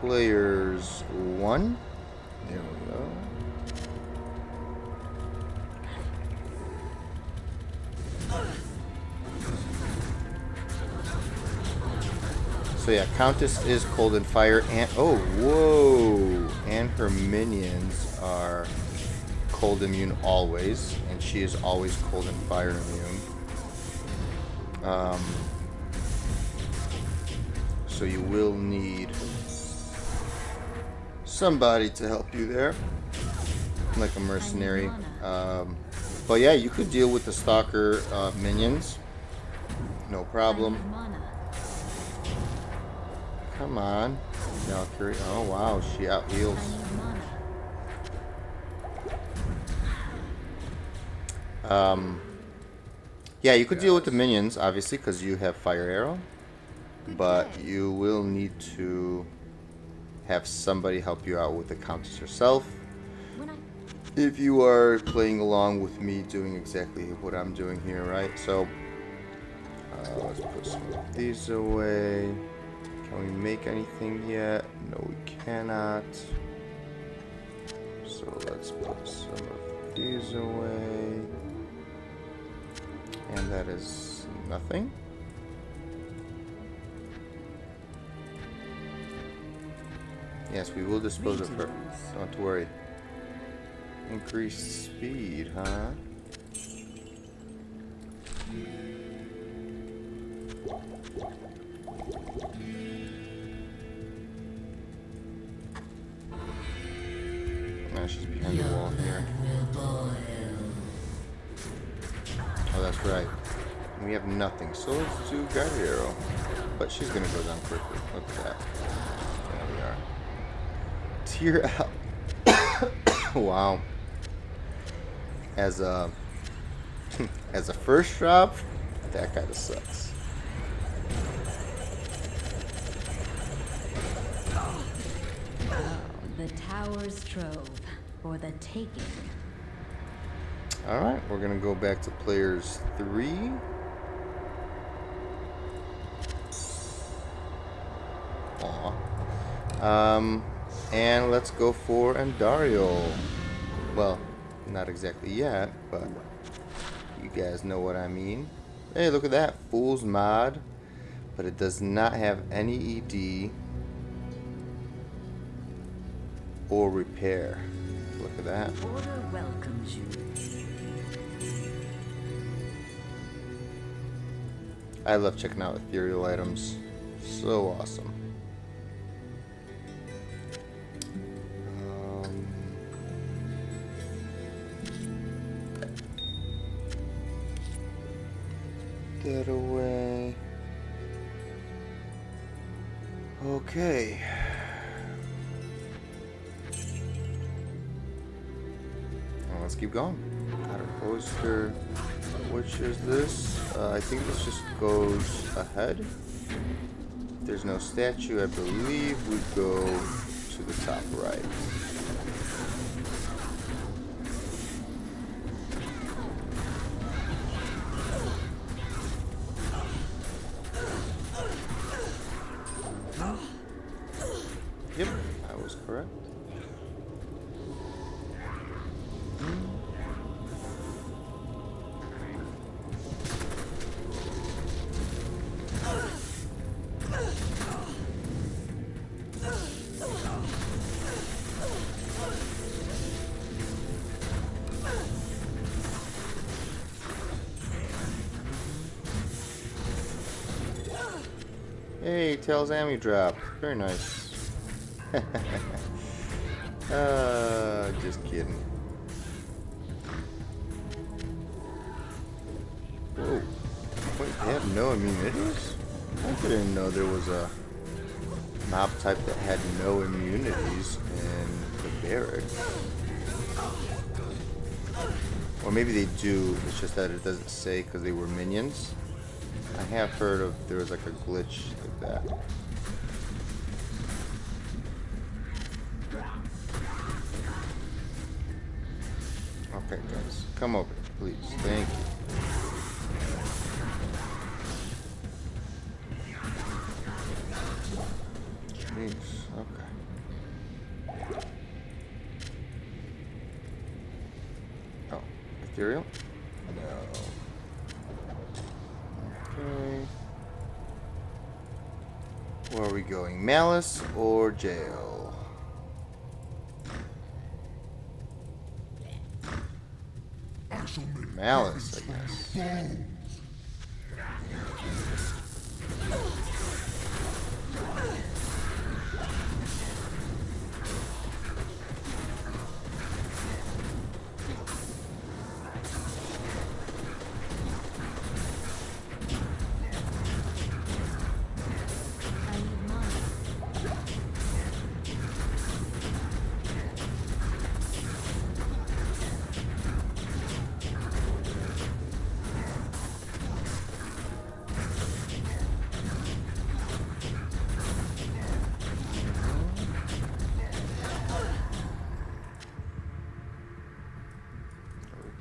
players 1. There we go. So yeah, Countess is cold and fire, and oh, whoa, and her minions are cold immune always, and she is always cold and fire immune. So you will need somebody to help you there, like a mercenary. But yeah, you could deal with the stalker minions, no problem. Come on, Valkyrie. Oh wow, she out heals. Yeah, you could deal with the minions, obviously, because you have Fire Arrow. But you will need to have somebody help you out with the Countess herself. If you are playing along with me doing exactly what I'm doing here, right? So, let's put some of these away. Can we make anything yet? No, we cannot. So let's put some of these away. And that is nothing. Yes, we will dispose of her. Don't worry. Increased speed, huh? No, she's behind the wall here. Oh, that's right. We have nothing, so let's do Guide Arrow. But she's gonna go down quickly. Look at that. There we are. Tear out. Wow. As a as a first drop, that kind of sucks. The tower's trove for the taking. All right, we're gonna go back to players 3. Aw. And let's go for Andario. Well, not exactly yet, but you guys know what I mean. Hey, look at that. Fool's Mod. But it does not have any ED or repair. Look at that. Order welcomes you. I love checking out ethereal items. So awesome. That away. Okay. Well, let's keep going. Got a poster. Which is this? I think this just goes ahead. If there's no statue, I believe we go to the top right. Yep, I was correct. Hey, Tails Ammy dropped. Very nice. Just kidding. Whoa. Wait, they have no immunities? I didn't know there was a mob type that had no immunities in the barracks. Or maybe they do, it's just that it doesn't say because they were minions. I have heard of there was like a glitch like that. Okay, guys, come over, please. Thank you. Jeez, okay. material? No. Okay. Where are we going? Malice or jail? Malice, I guess. I need mine.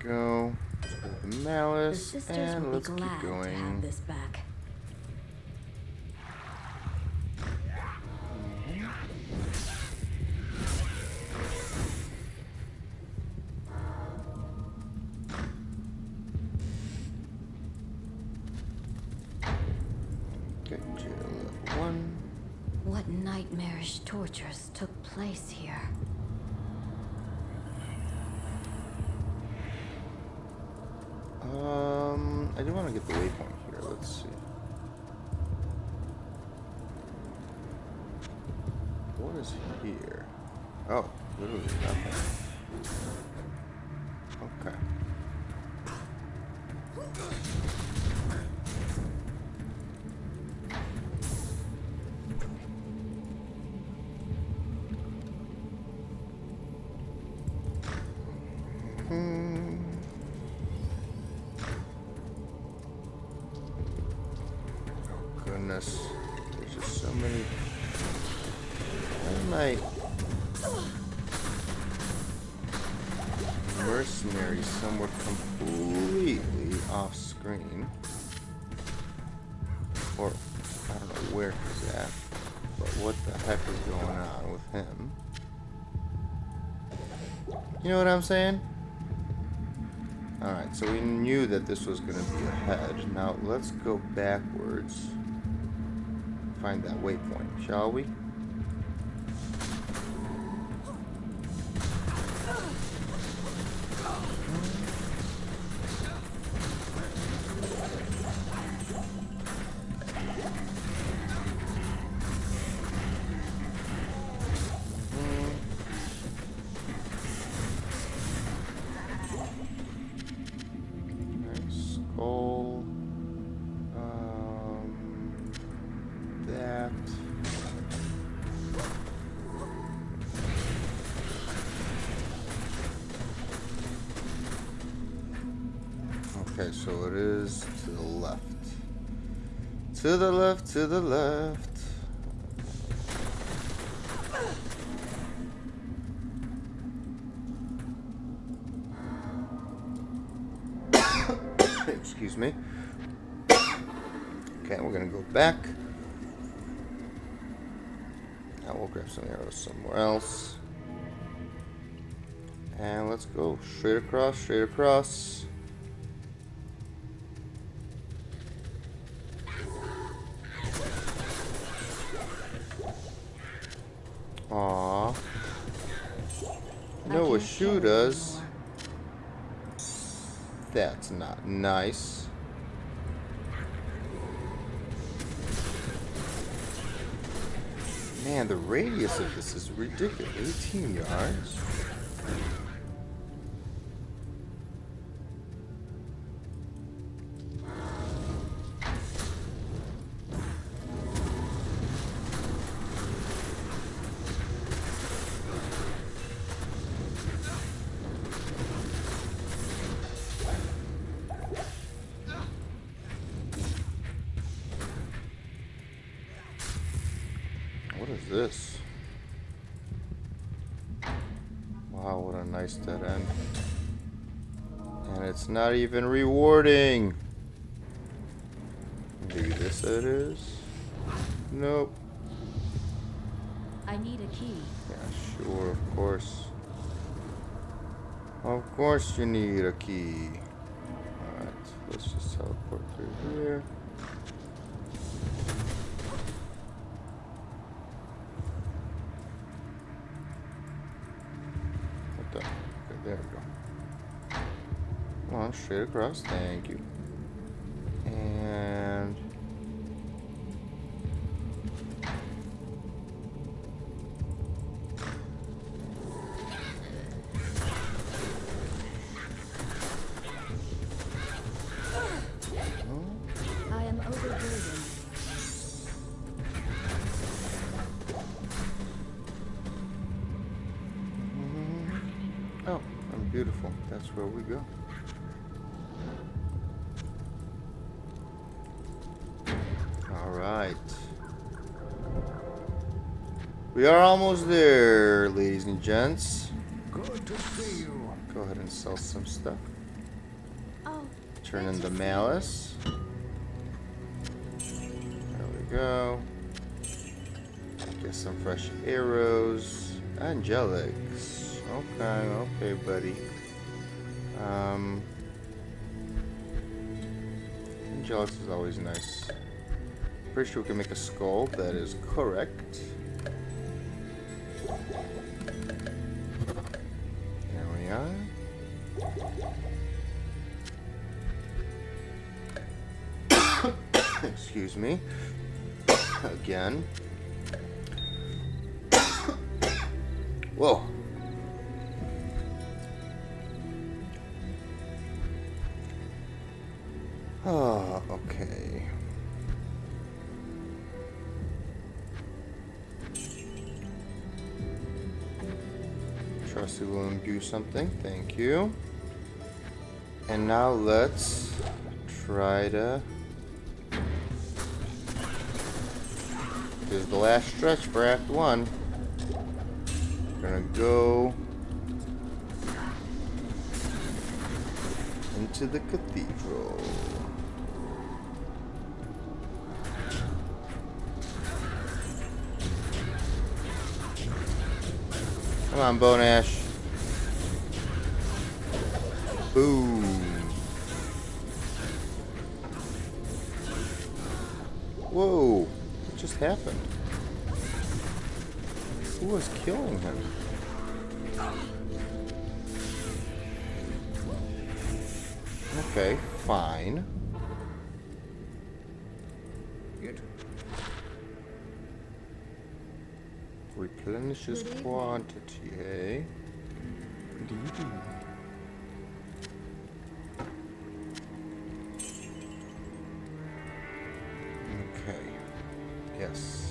Go to the The Malice, sisters and will be let's keep glad to have going. this back. Okay, jail level 1. What nightmarish tortures took place here? I do want to get the waypoint here. Let's see. What is here? Oh, literally nothing. Okay. Oh goodness, there's just so many. Why am I mercenary somewhere completely off screen? Or I don't know where he's at, but what the heck is going on with him? You know what I'm saying? Alright, so we knew that this was going to be ahead. Now let's go backwards. Find that waypoint, shall we? Skull. That. Okay, so it is to the left. To the left, to the left. Excuse me. Okay, we're gonna go back. Now we'll grab some arrows somewhere else. And let's go straight across, straight across. Aww. Noah shoot us. That's not nice. Man, the radius of this is ridiculous. 18 yards. What is this? Wow, what a nice dead end. And it's not even rewarding. Maybe this it is? Nope. I need a key. Yeah, sure, of course. Of course you need a key. Alright, let's just teleport through here. What the? Okay, there we go. Come on, straight across. Thank you. And... I am overburdened. Oh, I'm beautiful. That's where we go. Alright. We are almost there, ladies and gents. Good to see you. Go ahead and sell some stuff. Oh, Turn great in to the see malice. There we go. Get some fresh arrows. Angelics. Okay, buddy. Angelics is always nice. Pretty sure we can make a skull. That is correct. There we are. Excuse me. Again. Whoa. Oh, okay. Trusty will imbue something. Thank you. And now let's try to... This is the last stretch for Act 1. We're gonna go into the cathedral. Come on, Bone Ash. Boom. Whoa. What just happened? Who was killing him? Okay, fine. It Replenishes Good evening. quantity, eh? Good evening. Okay. Yes.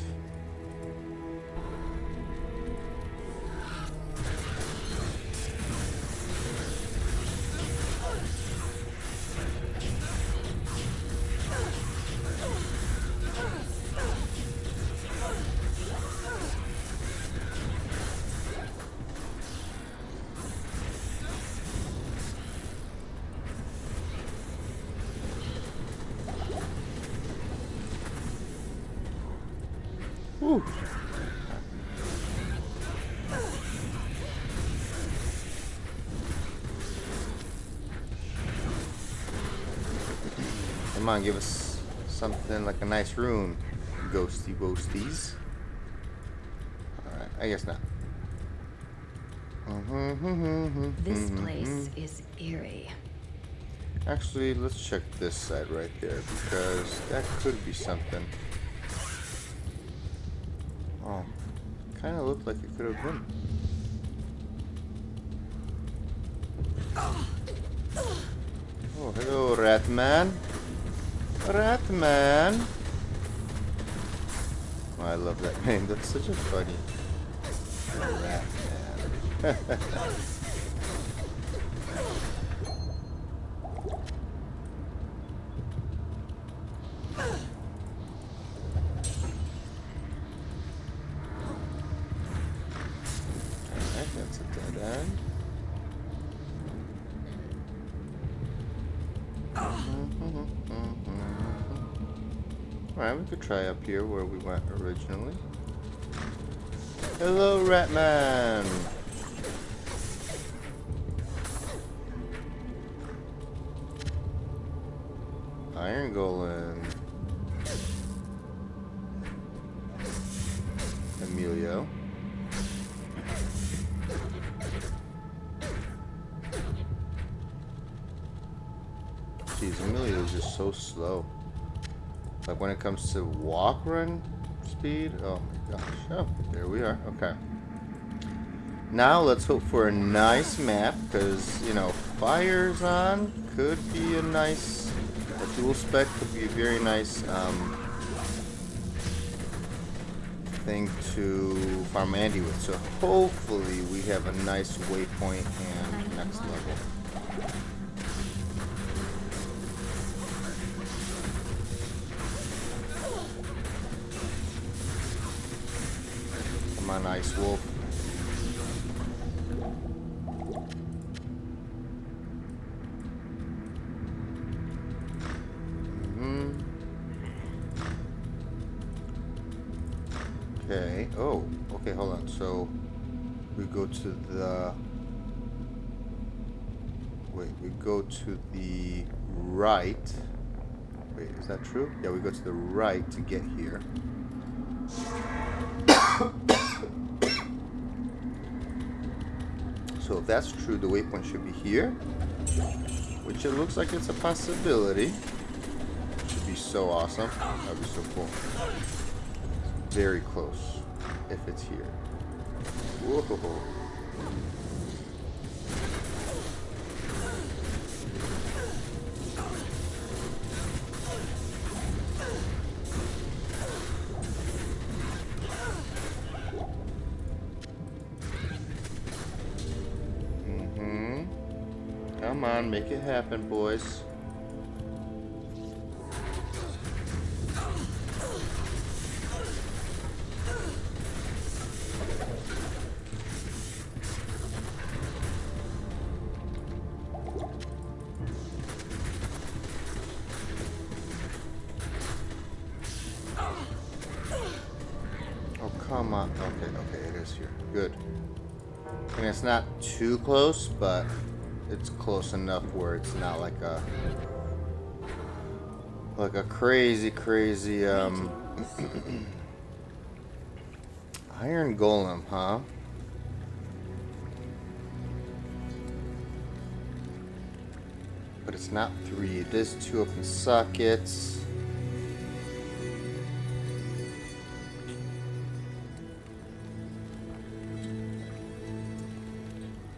Whew. Come on, give us something like a nice room, ghosty ghosties. Alright, I guess not. This place is eerie. Actually, let's check this side right there, because that could be something. Oh, kind of looked like it could have been. Oh, hello, Ratman. Ratman. Oh, I love that name. That's such a funny Ratman. Alright, that's a dead end. Alright, we could try up here where we went originally. Hello, Ratman! Golem. Emilio. Jeez, Emilio is just so slow. Like when it comes to walk run speed. Oh my gosh. Oh, there we are. Okay. Now let's hope for a nice map, because, you know, Fire's on could be a nice, a dual spec could be a very nice thing to farm Andy with. So hopefully we have a nice waypoint and next level. Come on, Ice Wolf. Okay. Oh, okay, hold on. So we go to the... Wait, we go to the right. Wait, is that true? Yeah, we go to the right to get here. So if that's true, the waypoint should be here. Which it looks like it's a possibility. Should be so awesome. That'd be so cool. Very close, if it's here. Whoa. Come on, make it happen, boys. Oh, come on. Okay, it is here. Good. And it's not too close, but it's close enough where it's not like a crazy iron golem, huh? But it's not 3. It is 2 open sockets.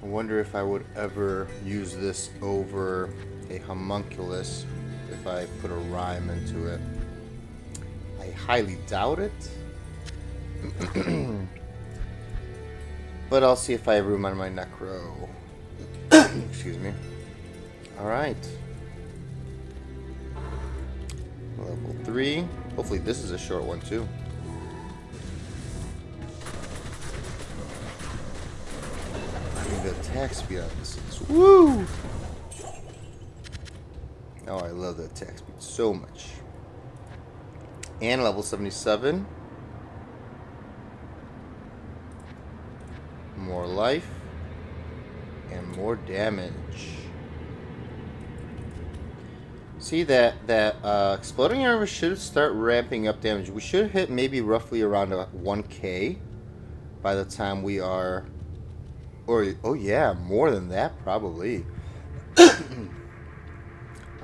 I wonder if I would ever use this over a homunculus if I put a rhyme into it. I highly doubt it. But I'll see if I have room on my necro. Excuse me. Alright. Level 3. Hopefully this is a short one too. The attack speed on this is woo! Oh, I love the attack speed so much. And level 77. More life and more damage. See that exploding armor should start ramping up damage. We should hit maybe roughly around 1k by the time we are. Or, oh yeah, more than that probably.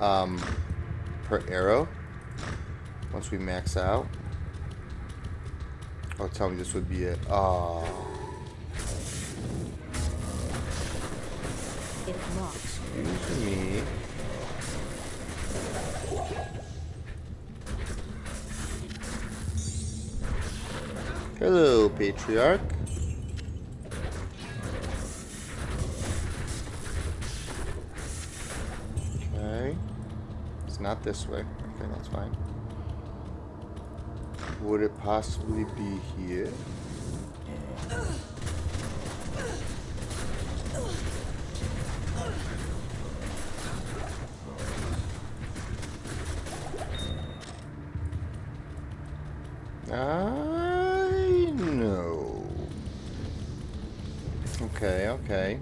Per arrow. Once we max out. Oh, tell me this would be it. Oh. Excuse me. Hello, Patriarch. It's not this way. Okay, that's fine. Would it possibly be here? I know. Okay.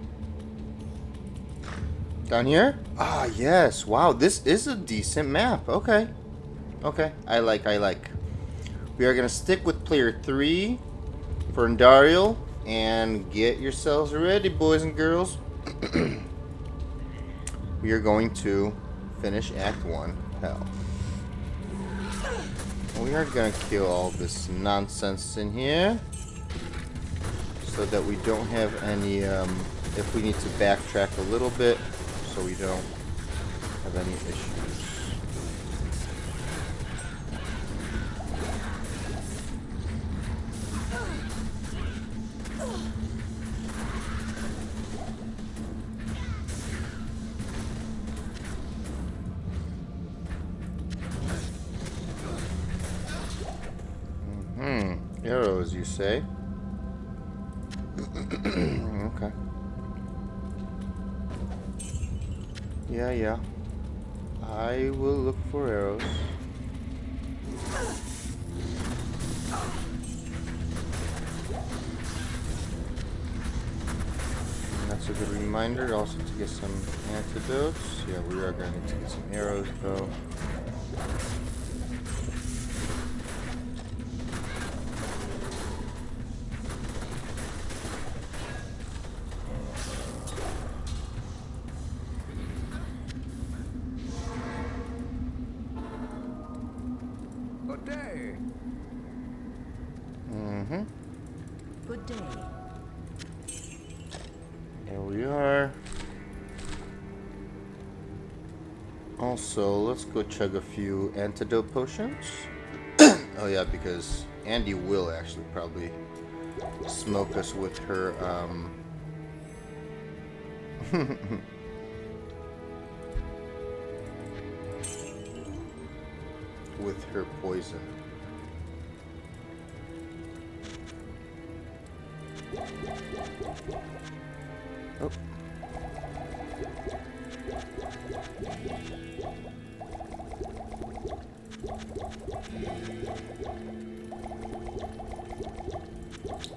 Down here? Ah, yes. Wow, this is a decent map. Okay. Okay, I like. We are gonna stick with player 3 for Andariel, and get yourselves ready, boys and girls. We are going to finish Act 1. Hell. We are gonna kill all this nonsense in here, so that we don't have any, if we need to backtrack a little bit, so we don't have any issues. Arrows, you say? Okay. Yeah. I will look for arrows. And that's a good reminder also to get some antidotes. Yeah, we are going to need to get some arrows though. Good day. Good day. Here we are. Also, let's go chug a few antidote potions. Oh yeah, because Andy will actually probably smoke us with her, with her poison. Oh.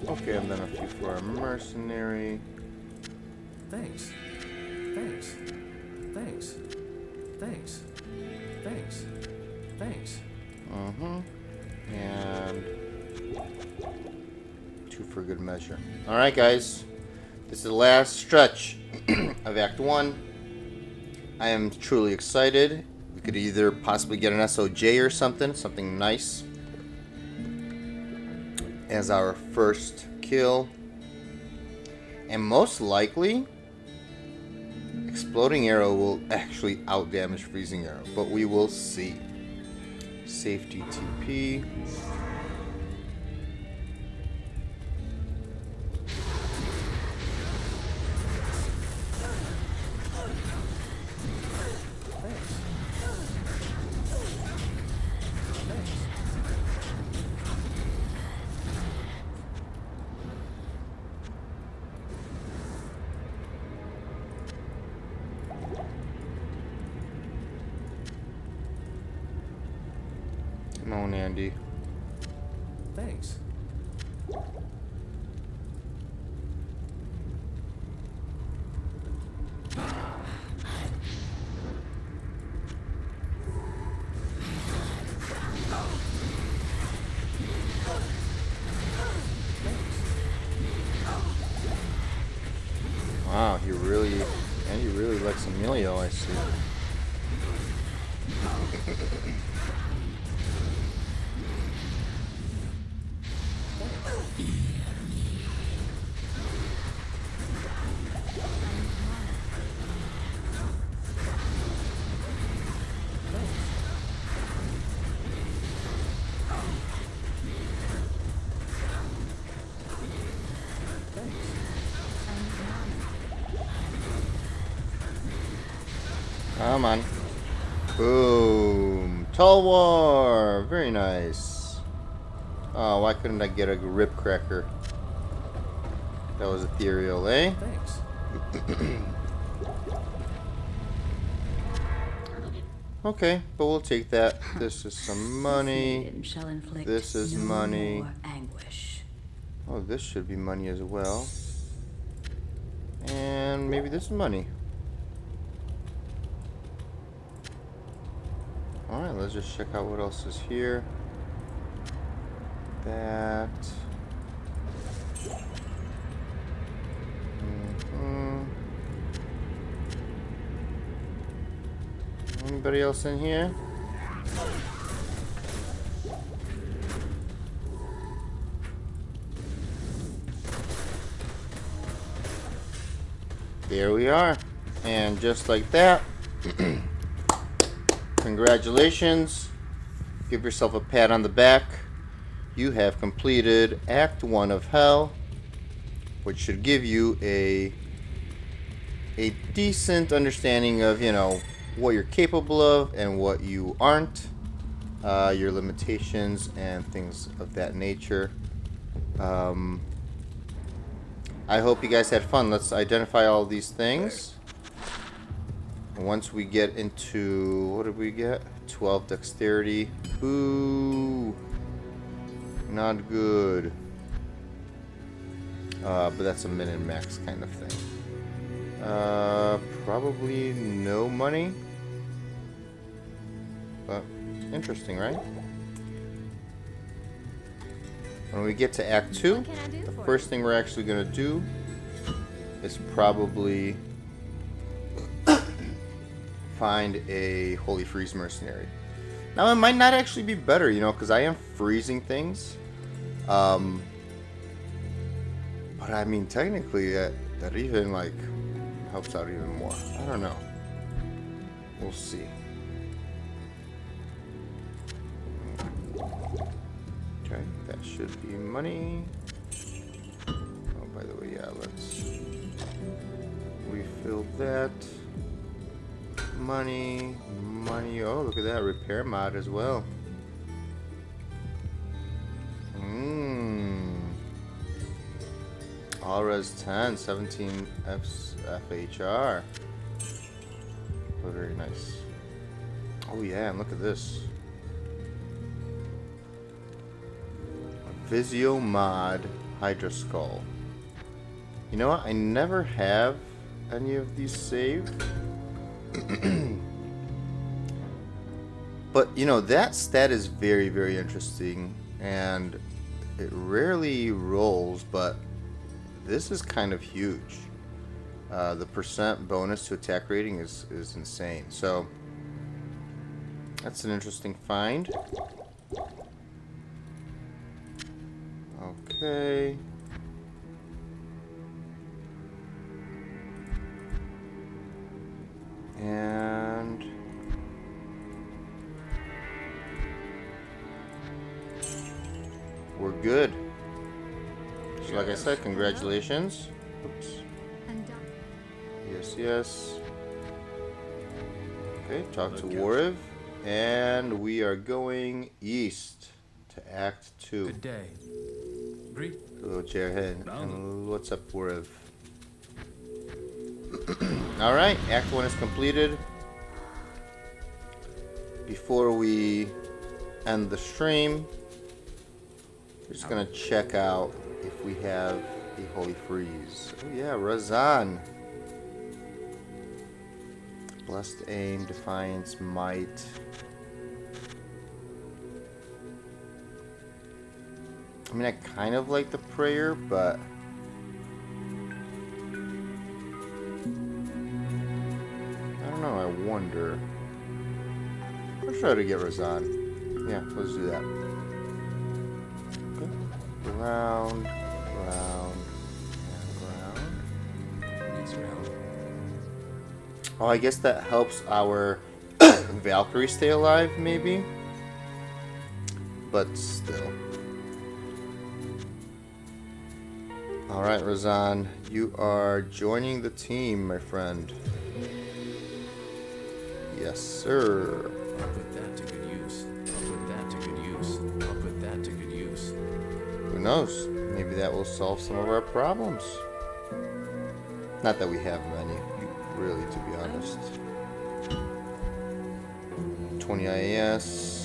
Okay, and then a few for our mercenary. Thanks. And 2 for good measure. Alright, guys. This is the last stretch of Act 1. I am truly excited. We could either possibly get an SOJ or something nice as our first kill. And most likely, Exploding Arrow will actually outdamage Freezing Arrow, but we will see. Safety TP. Come on, Andy. Thanks. Wow, Andy really likes Emilio, I see. Come on. Boom. Tall War. Very nice. Oh, why couldn't I get a rib cracker? That was ethereal, eh? Thanks. Okay, but we'll take that. This is some money. Shall inflict This is no money. more anguish. Oh, this should be money as well. And maybe this is money. Alright, let's just check out what else is here. That. Anybody else in here? There we are. And just like that, congratulations. Give yourself a pat on the back. You have completed Act 1 of Hell, which should give you a decent understanding of, you know, what you're capable of and what you aren't, your limitations and things of that nature. I hope you guys had fun. Let's identify all these things. Once we get into, what did we get? 12 dexterity. Ooh, not good. But that's a min max kind of thing. Probably no money. But interesting, right? When we get to Act 2, the first thing we're actually going to do is probably find a Holy Freeze Mercenary. Now, it might not actually be better, you know, because I am freezing things. But I mean, technically, that even, like, helps out even more. I don't know. We'll see. Okay, that should be money. Oh, by the way, yeah, let's refill that. Money. Oh, look at that. Repair mod as well. All res 10, 17 FHR. Oh, very nice. Oh, yeah, and look at this. Visio mod Hydra Skull. You know what? I never have any of these saved. But, you know, that stat is very, very interesting. And it rarely rolls, but this is kind of huge. The percent bonus to attack rating is insane. So, that's an interesting find. Okay. And we're good. So like I said, congratulations. Oops. Yes. Okay, talk to Wariv. And we are going east to Act 2. Good day. Agree? Hello, Chairhead. And what's up, Wariv? Alright, Act 1 is completed. Before we end the stream, we're just gonna check out if we have a Holy Freeze. Oh yeah, Razan. Blessed Aim, Defiance, Might. I mean, I kind of like the prayer, but I don't know, I wonder. Let's try to get Razan. Yeah, let's do that. Okay. Round, and round. Needs your help. Oh, I guess that helps our Valkyrie stay alive, maybe? But still. Alright, Razan, you are joining the team, my friend. Yes, sir. I'll put that to good use. Who knows? Maybe that will solve some of our problems. Not that we have many, really, to be honest. 20 IAS.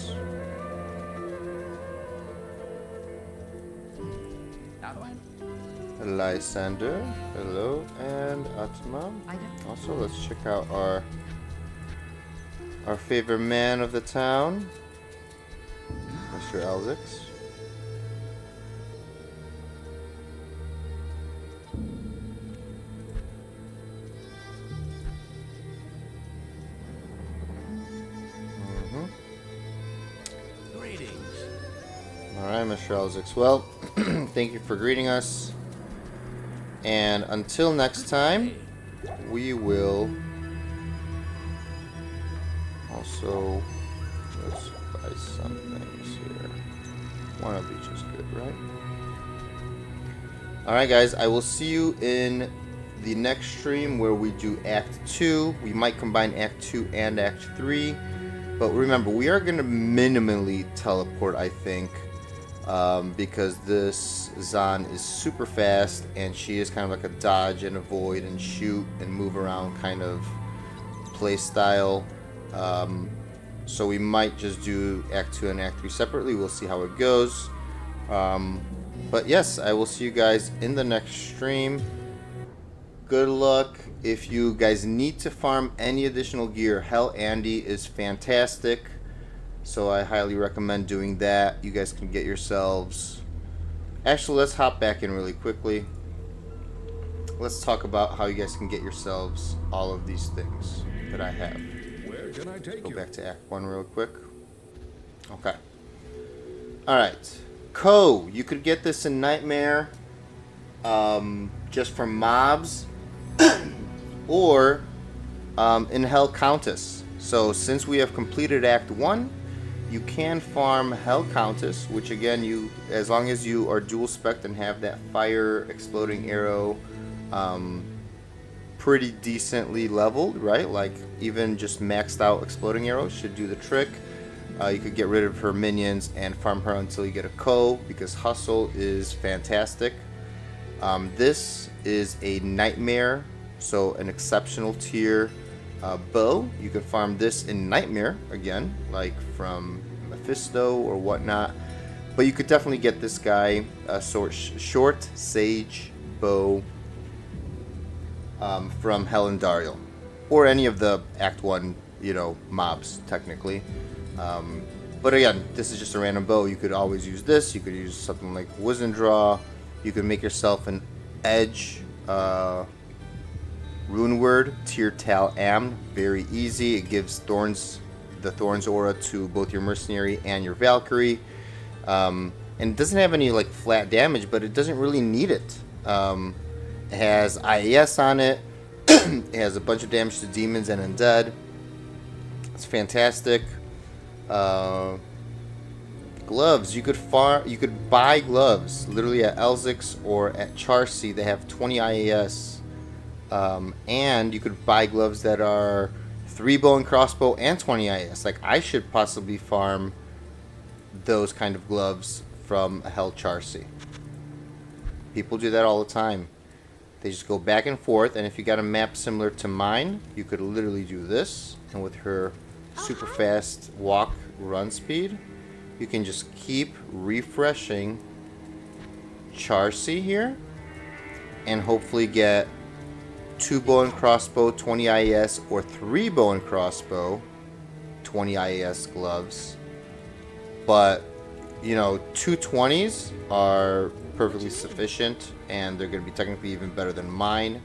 Lysander, hello, and Atma. Also, let's check out our our favorite man of the town, Mr. Elzix. Greetings. Alright, Mr. Elzix. Well, thank you for greeting us. And until next time, we will also, let's buy some things here. One of each is good, right? Alright guys, I will see you in the next stream where we do Act 2. We might combine Act 2 and Act 3. But remember, we are going to minimally teleport, I think. Because this Zahn is super fast, and she is kind of like a dodge and avoid and shoot and move around kind of play style. So we might just do Act 2 and Act 3 separately. We'll see how it goes. But yes, I will see you guys in the next stream. Good luck. If you guys need to farm any additional gear, Hell Andy is fantastic. So I highly recommend doing that. You guys can get yourselves... Actually, let's hop back in really quickly. Let's talk about how you guys can get yourselves all of these things that I have. Where can I take Go you? back to Act 1 real quick. Okay. Alright. Ko, you could get this in Nightmare just from mobs. Or in Hell Countess. So since we have completed Act 1, you can farm Hell Countess, which again, as long as you are dual spec and have that fire exploding arrow pretty decently leveled, right? Like even just maxed out exploding arrows should do the trick. You could get rid of her minions and farm her until you get a Ko, because Hustle is fantastic. This is a Nightmare, so an exceptional tier bow. You can farm this in Nightmare again, like from Mephisto or whatnot. But you could definitely get this guy a short sage bow from Hell and Dariel, or any of the Act 1, mobs technically. But again, this is just a random bow. You could always use this. You could use something like Wizendraw. You could make yourself an Edge Rune Word Tier Tal Am. Very easy. It gives the Thorns aura to both your Mercenary and your Valkyrie. And it doesn't have any like flat damage, but it doesn't really need it. It has IAS on it. It has a bunch of damage to demons and undead. It's fantastic. Gloves. You could buy gloves literally at Elzix or at Charcy. They have 20 IAS. And you could buy gloves that are 3 bow and crossbow and 20 IAS. Like, I should possibly farm those kind of gloves from Hell Charcy. People do that all the time. They just go back and forth, and if you got a map similar to mine, you could literally do this, and with her super fast walk run speed, you can just keep refreshing Charcy here, and hopefully get 2 bow and crossbow 20 IAS or 3 bow and crossbow 20 IAS gloves. But 2 20s are perfectly sufficient, and they're going to be technically even better than mine.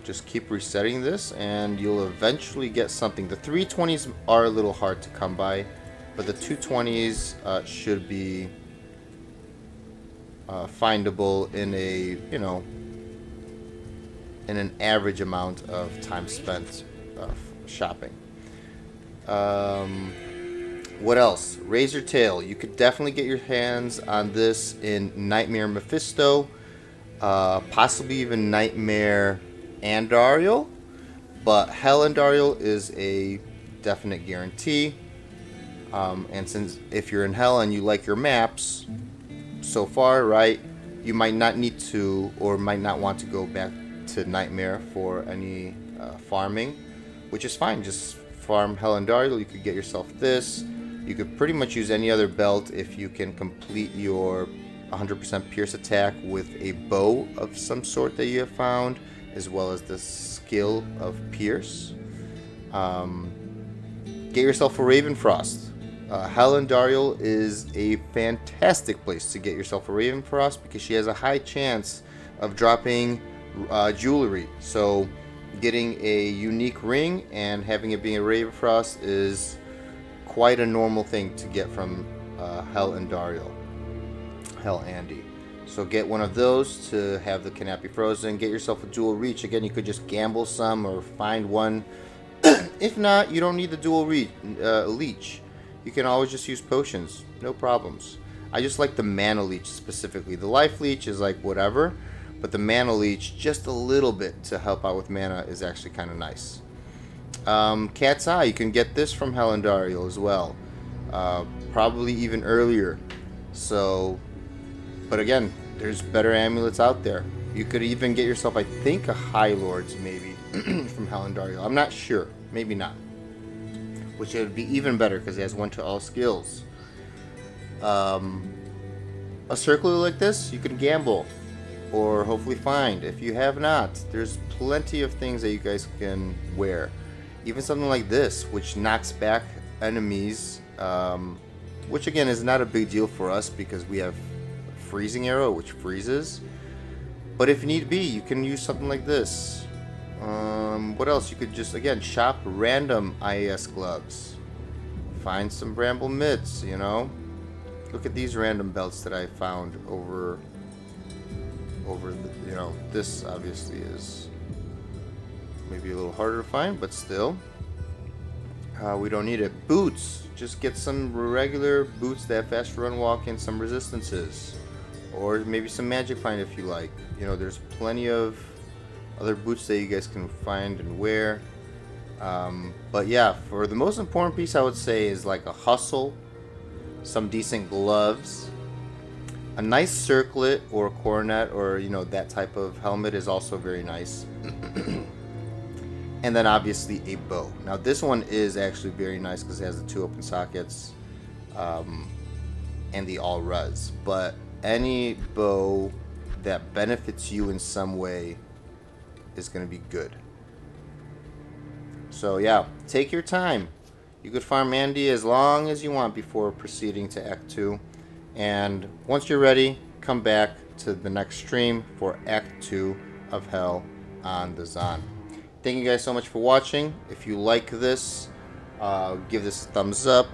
Just keep resetting this and you'll eventually get something. The 3 20s are a little hard to come by, but the 2 20s should be findable in a in an average amount of time spent shopping. What else? Razor Tail. You could definitely get your hands on this in Nightmare Mephisto, possibly even Nightmare Andariel, but Hell Andariel is a definite guarantee. And since if you're in Hell and you like your maps so far, right, you might not need to or might not want to go back to Nightmare for any farming, which is fine. Just farm Hell and Dariel. You could get yourself this. You could pretty much use any other belt if you can complete your 100% pierce attack with a bow of some sort that you have found, as well as the skill of pierce. Get yourself a Ravenfrost. Hell and Dariel is a fantastic place to get yourself a Ravenfrost because she has a high chance of dropping jewelry. So getting a unique ring and having it being a Ravenfrost is quite a normal thing to get from Hell and Dariel. Hell Andy. So get one of those to have the Canopy Frozen. Get yourself a dual reach. Again, you could just gamble some or find one. If not, you don't need the dual leech. You can always just use potions. No problems. I just like the mana leech specifically. The life leech is like whatever, but the mana leech just a little bit to help out with mana is actually kind of nice. Cat's Eye, you can get this from Hell and Dariel as well. Probably even earlier. So, but again, there's better amulets out there. You could even get yourself, I think, a High Lords maybe from Hell and Dariel. I'm not sure. Maybe not. Which would be even better because it has one to all skills. A circlet like this, you can gamble or hopefully find. If you have not, there's plenty of things that you guys can wear. Even something like this, which knocks back enemies, which again is not a big deal for us because we have freezing arrow, which freezes. But if need be, you can use something like this. What else? You could just, again, shop random IAS gloves. Find some bramble mitts, you know. Look at these random belts that I found over the, you know, this obviously is maybe a little harder to find, but still. We don't need it. Boots. Just get some regular boots that have fast run walk and some resistances. Or maybe some magic find if you like. You know, there's plenty of other boots that you guys can find and wear. But yeah, for the most important piece I would say is like a hustle, some decent gloves, a nice circlet or a coronet or, you know, that type of helmet is also very nice. And then obviously a bow. Now this one is actually very nice because it has the 2 open sockets and the all res. But any bow that benefits you in some way is going to be good. So yeah, take your time. You could farm Andy as long as you want before proceeding to Act 2. And once you're ready, come back to the next stream for Act 2 of Hell on the Zon. Thank you guys so much for watching. If you like this, give this a thumbs up,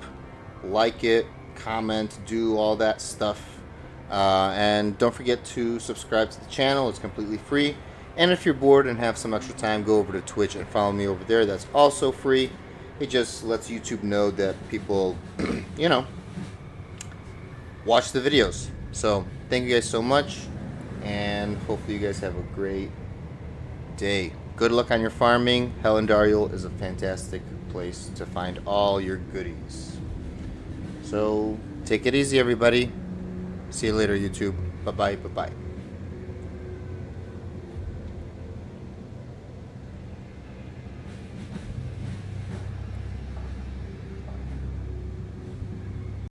like it, comment, do all that stuff. And don't forget to subscribe to the channel. It's completely free. And if you're bored and have some extra time, go over to Twitch and follow me over there. That's also free. It just lets YouTube know that people, you know, watch the videos. So thank you guys so much. And hopefully you guys have a great day. Good luck on your farming. Hell and Dariel is a fantastic place to find all your goodies. So take it easy, everybody. See you later, YouTube. Bye-bye. Bye-bye.